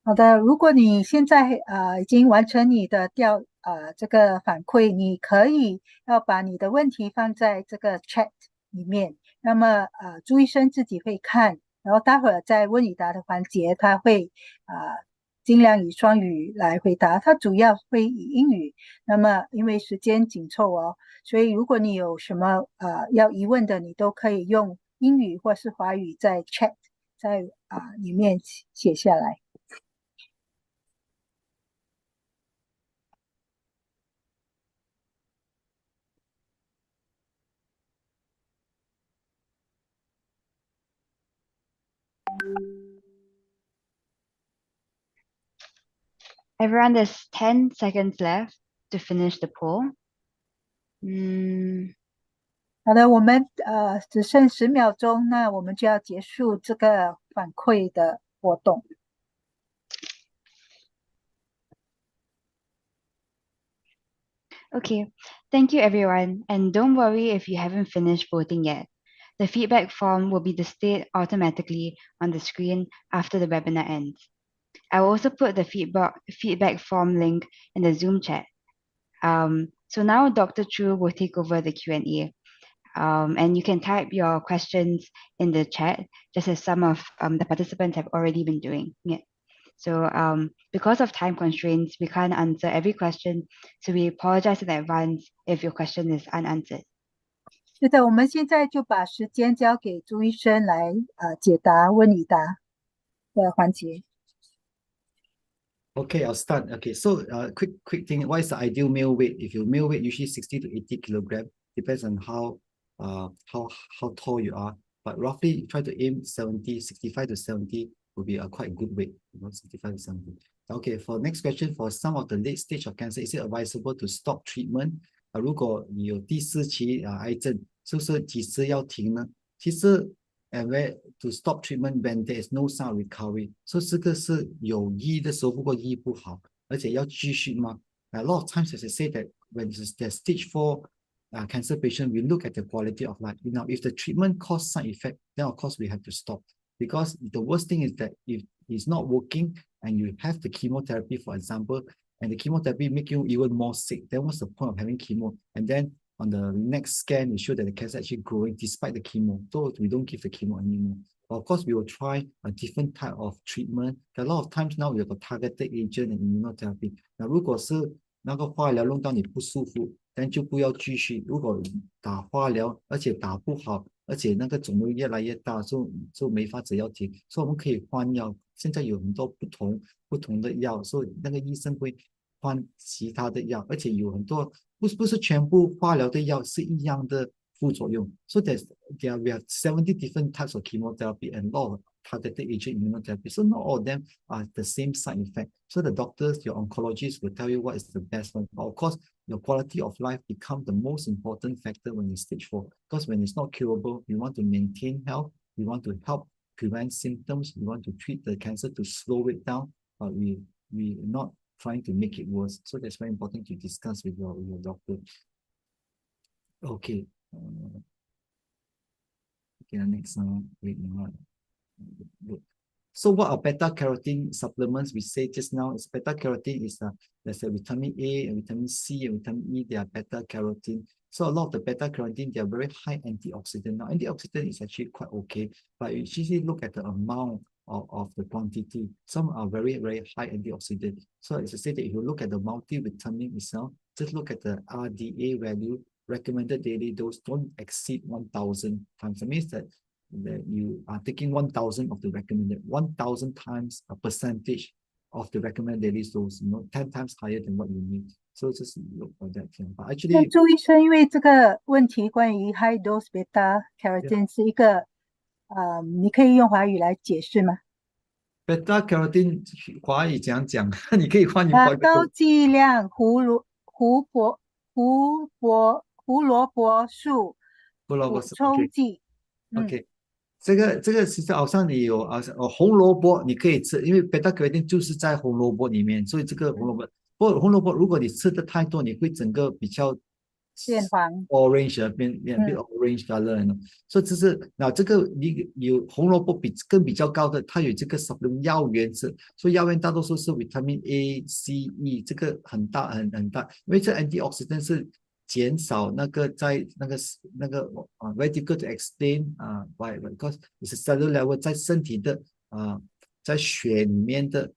好的，如果你现在已经完成你的这个反馈，你可以要把你的问题放在这个 chat 里面，那么朱医生自己会看，然后待会儿在问与答的环节，他会尽量以双语来回答，他主要会以英语，那么因为时间紧凑哦，所以如果你有什么要疑问的，你都可以用英语或是华语在 chat 在里面写下来。Everyone, there's 10 seconds left to finish the poll. 好的，我们只剩10秒钟，那我们就要结束这个反馈的活动。Okay, thank you everyone. And don't worry if you haven't finished voting yet. The feedback form will be displayed automatically on the screen after the webinar ends. I will also put the feedback form link in the Zoom chat. So now Dr. Chu will take over the Q&A. And you can type your questions in the chat, just as some of the participants have already been doing it. So because of time constraints, we can't answer every question. So we apologize in advance if your question is unanswered. 是的，我们现在就把时间交给朱医生来解答问与答的环节。Okay, I'll start. Okay, so quick thing. What is the ideal male weight? If your male weight usually 60 to 80 kilogram, depends on how tall you are. But roughly, try to aim 65 to 70 will be a quite good weight. 65 to 70. Okay, for next question, for some of the late stage of cancer, is it advisable to stop treatment? 如果你有第4期癌症，是不是几时要停呢？其实where to stop treatment when there is no sign of recovery. So 这个是有医的时候，不过医不好，而且要继续吗？ A lot of times, as I say that when there's stage 4 cancer patient, we look at the quality of life. Now, if the treatment cause side effect, then of course we have to stop. Because the worst thing is that if is not working and you have the chemotherapy, for example, and the chemotherapy make you even more sick, then what's the point of having chemo? And then on the next scan, it shows that the cancer is actually growing despite the chemo. So we don't give the chemo anymore. Of course, we will try a different type of treatment. A lot of times now we have a targeted agent and immunotherapy. 那如果是那个化疗弄到你不舒服，但就不要继续。如果打化疗，而且打不好，而且那个肿瘤越来越大，就没法子要停。所以我们可以换药。现在有很多不同的药，所以那个医生会换其他的药，而且有很多不是全部化疗的药是一样的副作用。So we have 70 different types of chemotherapy and a lot of targeted agent immunotherapy. So not all of them are the same side effect. So the doctors, your oncologists will tell you what is the best one. But of course, your quality of life becomes the most important factor when it's stage 4. Because when it's not curable, you want to maintain health, you want to help prevent symptoms, you want to treat the cancer to slow it down, but we're not trying to make it worse. So that's very important to discuss with your doctor. Okay. Okay, next one. Wait a minute. So what are beta carotene supplements? We say just now is beta carotene is there's a vitamin A and vitamin C and vitamin E. They are beta carotene. So a lot of the beta carotene, they are very high antioxidant. Now antioxidant is actually quite okay, but you usually look at the amount of the quantity. Some are very, very high antioxidant. So as I said, that if you look at the multivitamin itself, just look at the RDA value, recommended daily dose, don't exceed 1,000 times. That means that you are taking 1,000 of the recommended, 1,000 times a percentage of the recommended daily dose, 10 times higher than what you need. So just look for that. But actually, 朱医生，因为这个问题关于 high dose beta carotene 是一个你可以用华语来解释吗？ beta carotene 华语讲你可以换高剂量胡萝卜素补充剂。OK， 这个其实好像你有红萝卜你可以吃，因为 beta carotene 就是在红萝卜里面，所以这个红萝卜，红萝卜如果你吃的太多，你会整个比较变黄 ，orange 变 orange color， 所以这个你有红萝卜更比较高的，它有这个 supplement 药源是，所以药源大多数是 vitamin A、C、E， 这个很大，因为这 antioxidant 是减少那个在那个radical to extent why because it's a cellular level 在身体的在血里面的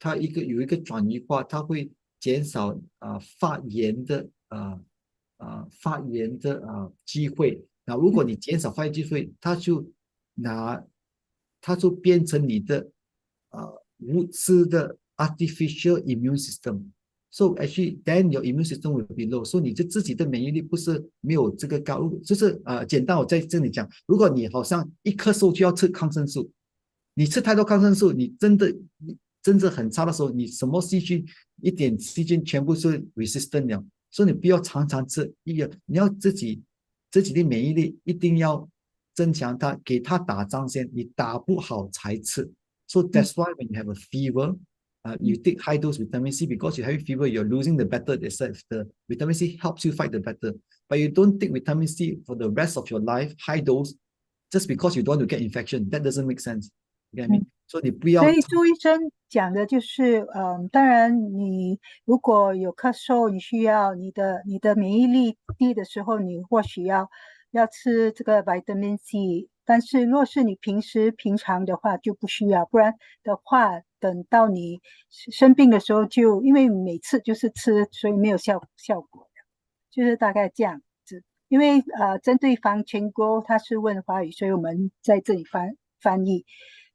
它有一个转移化，它会减少发炎的机会。那如果你减少发炎机会，它就变成你的无知的 artificial immune system。So actually, then your immune system will be low. So 你自己的免疫力不是没有这个高，就是简单我在这里讲，如果你好像一咳嗽就要吃抗生素，你吃太多抗生素，你真的很差的时候，你什么细菌一点细菌全部是 resistant 了，所以你不要常常吃你要自己的免疫力一定要增强它，给它打仗先，你打不好才吃。So that's why when you have a fever,you take high dose vitamin C because you have fever, you're losing the battle itself. The vitamin C helps you fight the battle. But you don't take vitamin C for the rest of your life, high dose, just because you don't want to get infection. That doesn't make sense. You get me? So 你不要。所以朱医生讲的就是，当然你如果有咳嗽，你需要你的免疫力低的时候，你或许要吃这个 vitamin C。但是若是你平常的话就不需要，不然的话等到你生病的时候就因为每次就是吃，所以没有效果的，就是大概这样子。因为针对防全国他是问华语，所以我们在这里翻译。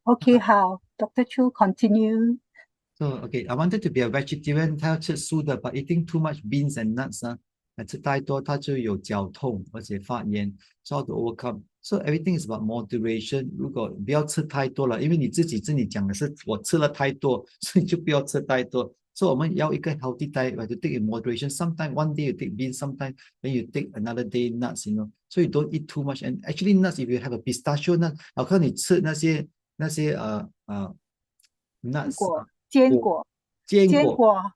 OK， 好 ，Dr. Chu continue. So okay, I wanted to be a vegetarian. 他要吃素的 but eating too much beans and nuts 吃太多他就有脚痛而且发炎 ，so how to overcome。So everything is about moderation. 如果不要吃太多了，因为你自己讲的是我吃了太多，所以就不要吃太多。So 我们要一个 healthy diet, to take in moderation. Sometimes one day you take beans, sometimes then you take another day nuts, So you don't eat too much. And actually nuts, if you have a pistachio nut, 好看你吃那些nuts 坚果，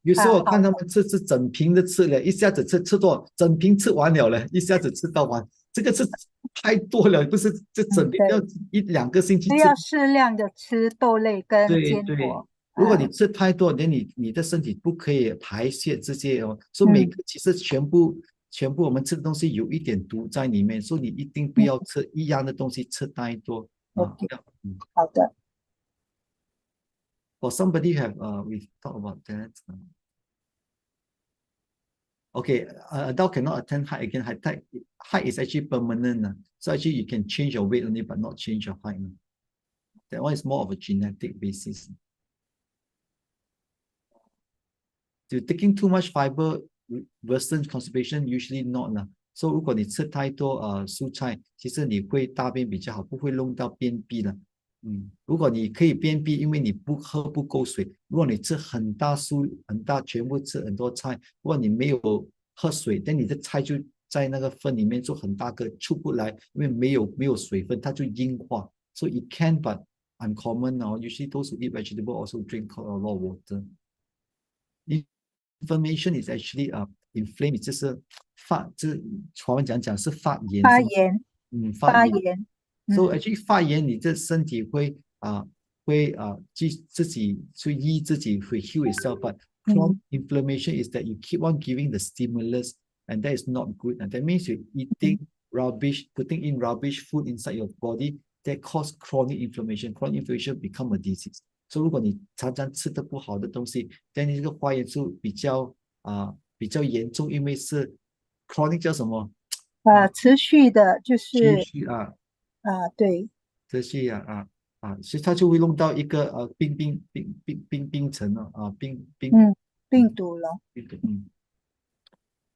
有时候我看他们吃整瓶的吃了，一下子吃多整瓶吃完了，一下子吃到完，这个是太多了，不是这整天对，要1-2个星期吃。要适量的吃豆类跟对对，坚果。如果你吃太多，那你的身体不可以排泄这些哦，所以每个其实全部我们吃的东西有一点毒在里面，所以你一定不要吃一样的东西吃太多啊。OK，好的。For somebody have we talk about that. Okay, adult cannot attend height again. Height is actually permanent. So actually you can change your weight only, but not change your height. That one is more of a genetic basis. So taking too much fiber worsen constipation, usually not 啦。So 如果你吃太多蔬菜，其实你会大便比较好，不会弄到便秘了。如果你可以便秘，因为你喝不够水。如果你吃很大全部吃很多菜，如果你没有喝水，但你的菜就在那个粪里面就很大个出不来，因为没有水分，它就硬化。So it can, but uncommon now. Usually those who eat vegetable also drink a lot of water. Inflammation is actually inflame 就是华文讲是发炎。发炎。So actually 发炎，你的身体会自己去医自己会 heal itself. But chronic inflammation is that you keep on giving the stimulus, and that is not good. And that means you're eating rubbish, putting in rubbish food inside your body that cause chronic inflammation. Chronic inflammation become a disease. 所以如果你常常吃的不好的东西，但你这个发炎就比较严重，因为是 chronic 叫什么？持续的，就是持续对，持续所以它就会弄到一个病程病毒了。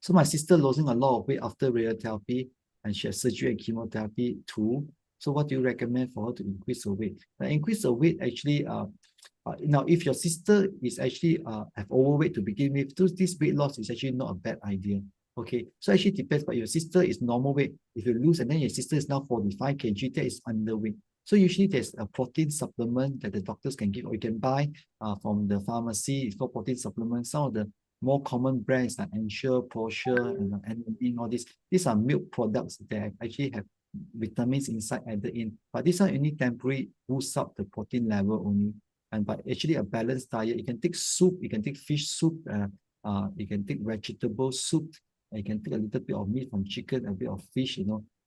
So my sister losing a lot of weight after radiotherapy, and she has surgery and chemotherapy too. So what do you recommend for her to increase her weight? Increase her weight actually. Now, if your sister is actually have overweight to begin with, this weight loss is actually not a bad idea. Okay, so actually depends. But your sister is normal weight. If you lose, and then your sister is now 45 kg, that is underweight. So usually there's a protein supplement that the doctors can give, or you can buy from the pharmacy. It's called protein supplement. Some of the more common brands like Ensure, Portia, and Enamine, all these. These are milk products that actually have vitamins inside added in. But these are only temporary boost up the protein level only. But actually a balanced diet, you can take soup, you can take fish soup, you can take vegetable soup, you can take a little bit of meat from chicken, a bit of fish,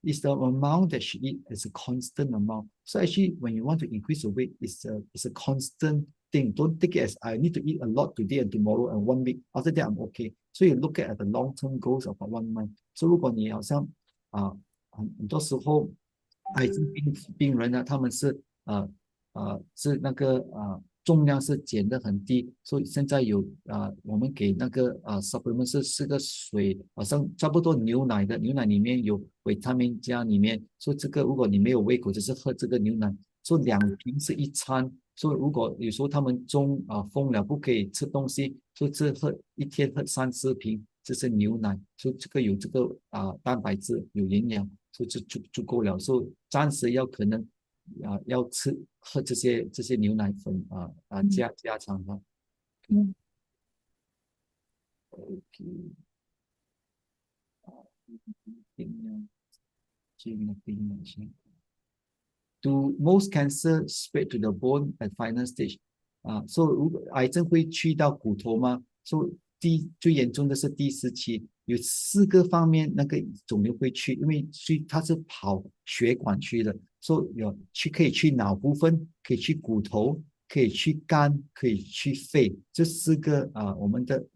It's the amount that she eat is a constant amount. So actually, when you want to increase your weight, it's a constant thing. Don't take it as I need to eat a lot today and tomorrow and 1 week. After that, I'm okay. So you look at the long-term goals of 1 month. So 如果你好像很多时候癌症病人呢，他们是那个重量是减得很低，所以现在有我们给那个supplement 是个水，好像差不多牛奶里面有维他命加里面，所以这个如果你没有胃口，只是喝这个牛奶，所以2瓶是一餐。所以如果有时候他们疯了不可以吃东西，所以一天喝3-4瓶，这是牛奶，所以这个有这个蛋白质有营养，所以就足够了。所以暂时可能要喝这些牛奶粉加强它。Do most cancer spread to the bone at final stage? So 如果癌症会去到骨头吗？ So 最严重的是第4期，有4个方面那个肿瘤会去，因为它是跑血管去的，所以可以去脑部分，可以去骨头，可以去肝，可以去肺，这4个我们的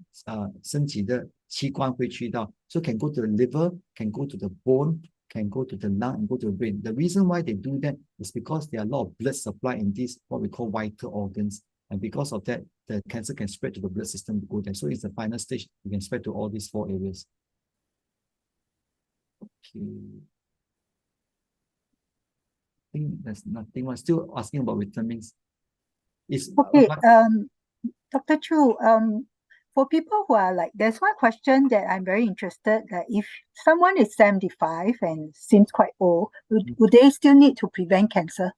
身体的器官会去到。So can go to the liver, can go to the bone, can go to the lung, and go to the brain. The reason why they do that is because there are a lot of blood supply in these what we call vital organs, and because of that, the cancer can spread to the blood system to go there. So it's the final stage. You can spread to all these 4 areas. Okay. I think there's nothing much. Still asking about vitamins. Okay, Dr. Chu, for people who are like, there's one question that I'm very interested that if someone is 75 and seems quite old, would they still need to prevent cancer?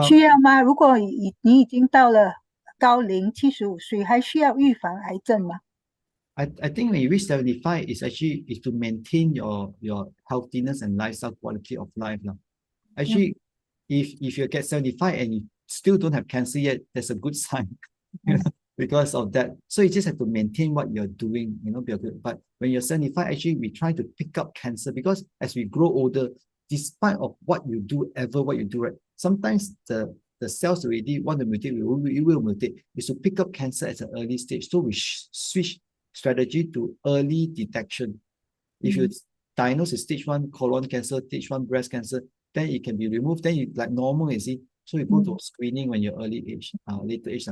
需要吗？如果你已经到了高龄75岁，还需要预防癌症吗？ I think when you reach 75, it's actually is to maintain your healthiness and lifestyle quality of life. Actually, if you get 75 and you still don't have cancer yet, that's a good sign. Because of that. So you just have to maintain what you're doing, but when you're 75, actually we try to pick up cancer, because as we grow older, despite of what you do, right, sometimes the cells already want to mutate, we will mutate, is to pick up cancer at an early stage. So we switch strategy to early detection. If you diagnose with stage 1 colon cancer, stage 1 breast cancer, then it can be removed, then you like normal, you see. So you go to screening when you're later age.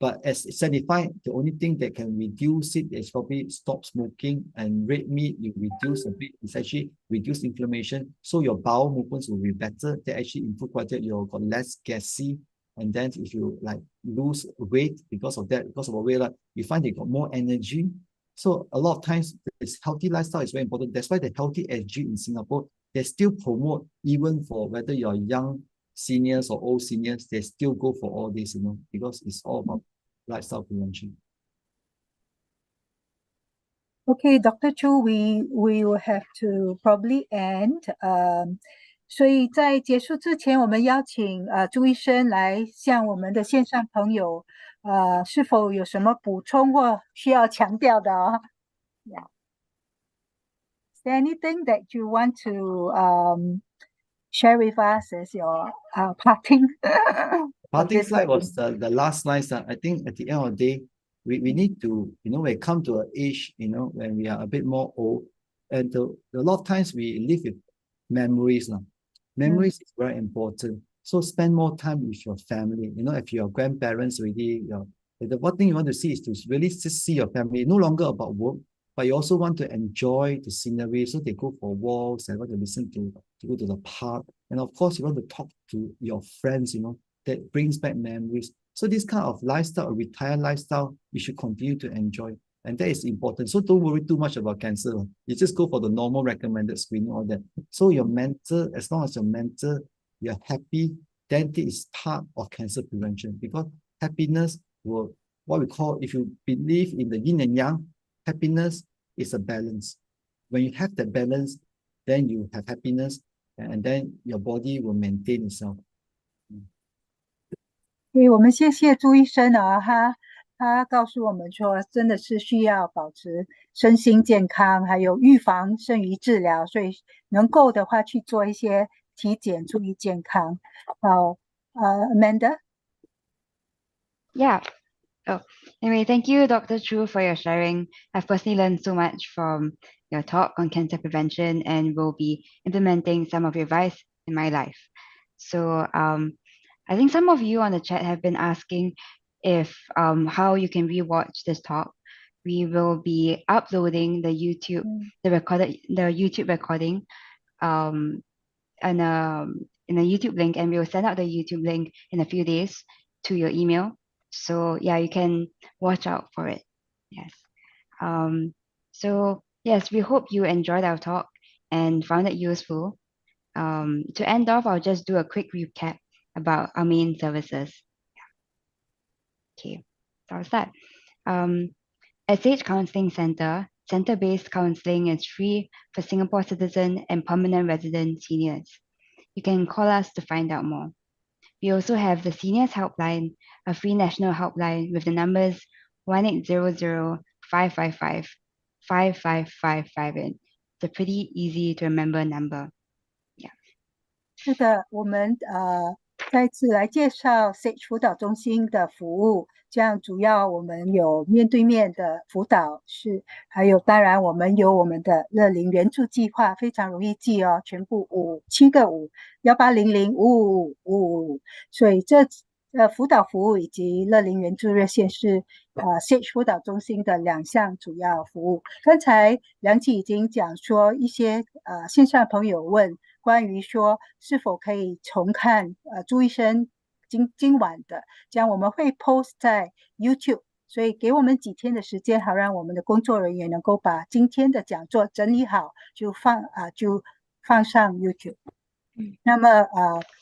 But as 75, the only thing that can reduce it is probably stop smoking, and red meat, you reduce a bit. It's actually reduce inflammation. So your bowel movements will be better. They actually improve quite a bit. You've got less gassy. And then if you like lose weight because of that, because of a weight, you find you got more energy. So a lot of times, this healthy lifestyle is very important. That's why the healthy SG in Singapore, they still promote, even for whether you're young seniors or old seniors, they still go for all this, because it's all about lifestyle prevention. Okay, Dr. Chu, we will have to probably end. 所以在结束之前，我们邀请朱医生来向我们的线上朋友是否有什么补充或需要强调的？Yeah. Is there anything that you want to share with us as your parting? Parting slide was the last slide. I think at the end of the day, we need to, when we come to an age, when we are a bit more old, and a lot of times we live with memories. Memories is very important. So spend more time with your family. If your grandparents already, the one thing you want to see is to really just see your family, no longer about work, but you also want to enjoy the scenery. So they go for walks and want to listen to go to the park. And of course, you want to talk to your friends, that brings back memories. So this kind of lifestyle, a retired lifestyle, you should continue to enjoy. And that is important. So don't worry too much about cancer. You just go for the normal recommended screening, all that. So your mental, as long as your mental, you're happy, then it is part of cancer prevention. Because happiness will, what we call, if you believe in the yin and yang, happiness is a balance. When you have that balance, then you have happiness, and then your body will maintain itself. 所以我们谢谢朱医生他告诉我们说，真的是需要保持身心健康，还有预防胜于治疗，所以能够的话去做一些体检，注意健康。Amanda? Yeah. Anyway, thank you, Dr. Chu, for your sharing. I've personally learned so much from your talk on cancer prevention, and will be implementing some of your advice in my life. So I think some of you on the chat have been asking if how you can rewatch this talk. We will be uploading the YouTube YouTube recording in a YouTube link, and we will send out the YouTube link in a few days to your email. So yeah, you can watch out for it. Yes. So yes, we hope you enjoyed our talk and found it useful. To end off, I'll just do a quick recap about our main services. Okay, so I'll start. SH Counselling Centre, centre-based counselling is free for Singapore citizen and permanent resident seniors. You can call us to find out more. We also have the Seniors Helpline, a free national helpline with the numbers 1800-555-5555. It's a pretty easy to remember number. Yeah. 是的，我们再次来介绍 SAGE 辅导中心的服务，这样主要我们有面对面的辅导，还有当然我们有我们的乐龄援助计划，非常容易记哦，全部7个5 1800-555-555，所以这辅导服务以及乐龄援助热线是SAGE 辅导中心的2项主要服务。刚才梁琪已经讲说一些线上朋友问关于说是否可以重看朱医生今晚的，这样我们会 post 在 YouTube， 所以给我们几天的时间，好让我们的工作人员能够把今天的讲座整理好，就放上 YouTube。那么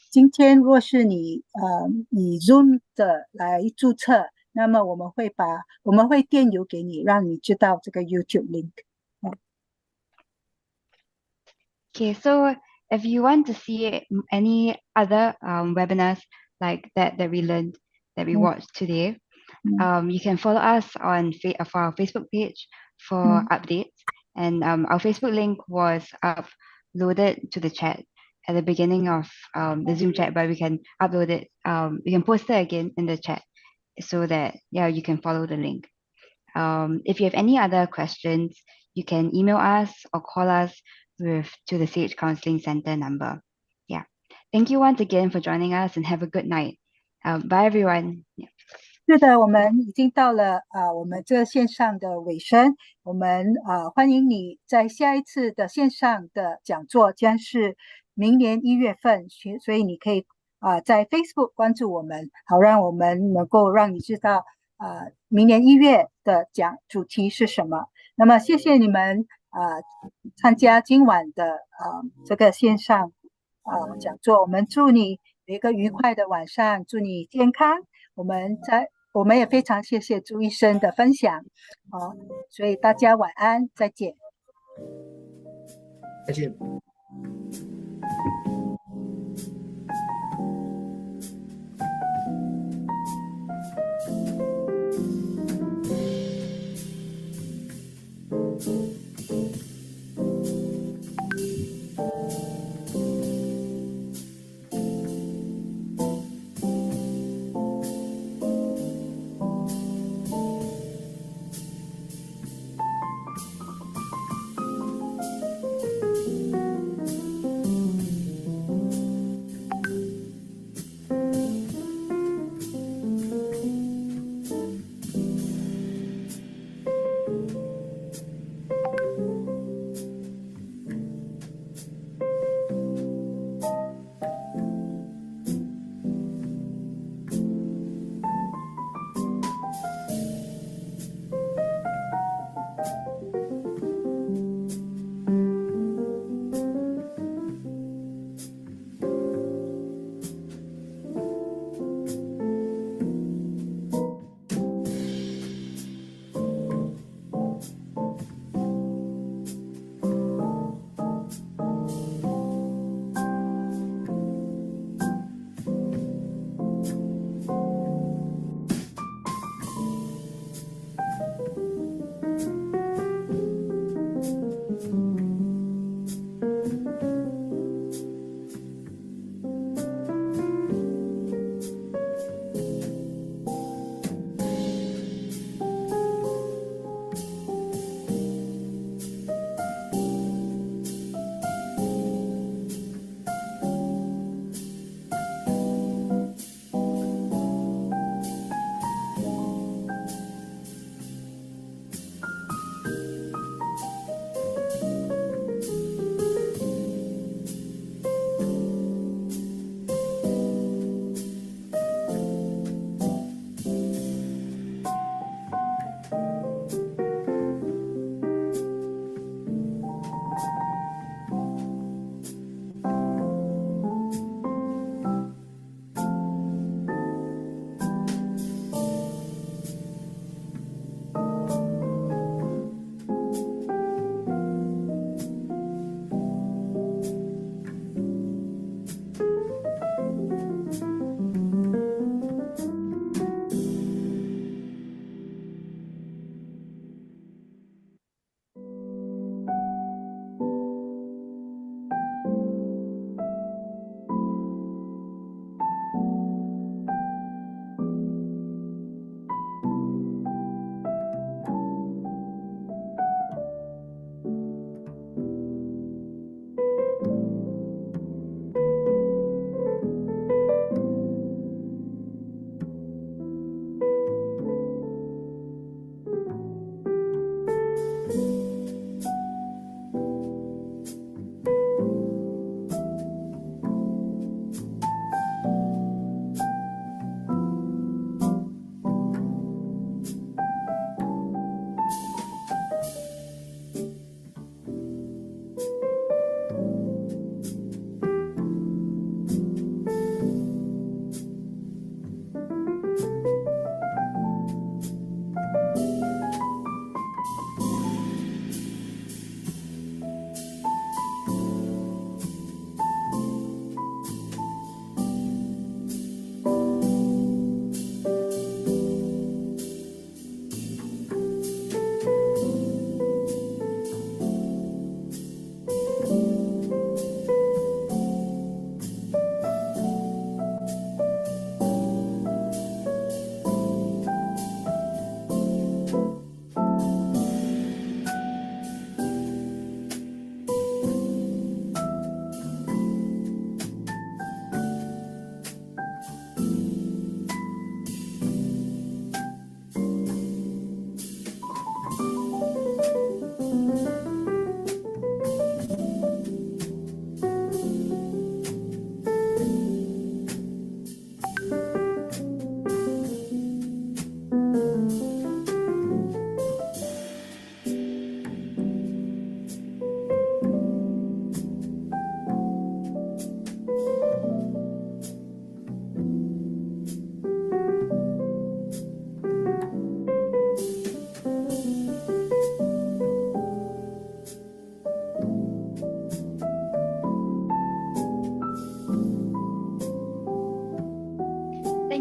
今天若是你以 Zoom 的来注册，那么我们会电邮给你，让你知道这个 YouTube link。Okay, so if you want to see any other webinars like that we learned, that we watched today, you can follow us on our Facebook page for updates. And our Facebook link was uploaded to the chat at the beginning of the Zoom chat, but we can upload it, we can post it again in the chat so that, yeah, you can follow the link. If you have any other questions, you can email us or call us to the Sage Counselling Centre number. Yeah. Thank you once again for joining us and have a good night. Bye everyone. Yeah. 是的，我们已经到了我们这个线上的尾声。我们欢迎你在下一次的线上的讲座将是明年1月份，所以你可以在 Facebook 关注我们，好让我们能够让你知道明年1月的主题是什么。那么谢谢你们参加今晚的这个线上讲座。我们祝你有一个愉快的晚上，祝你健康。我们也非常谢谢朱医生的分享，所以大家晚安，再见。再见。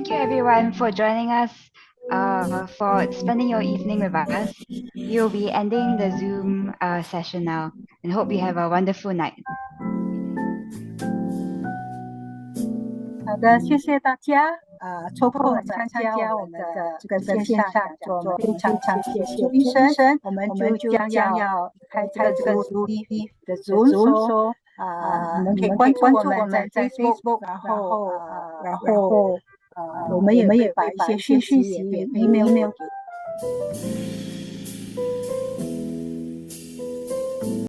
Thank you everyone for joining us, for spending your evening with us. We will be ending the Zoom session now and hope you have a wonderful night. 好的，谢谢大家抽空参加我们的这个线上讲座，我们非常谢谢周医生，我们就将要开这个 Zoom 的 Zoom，你们可以关注我们在 Facebook， 然后我们也会把一些讯息也 email 给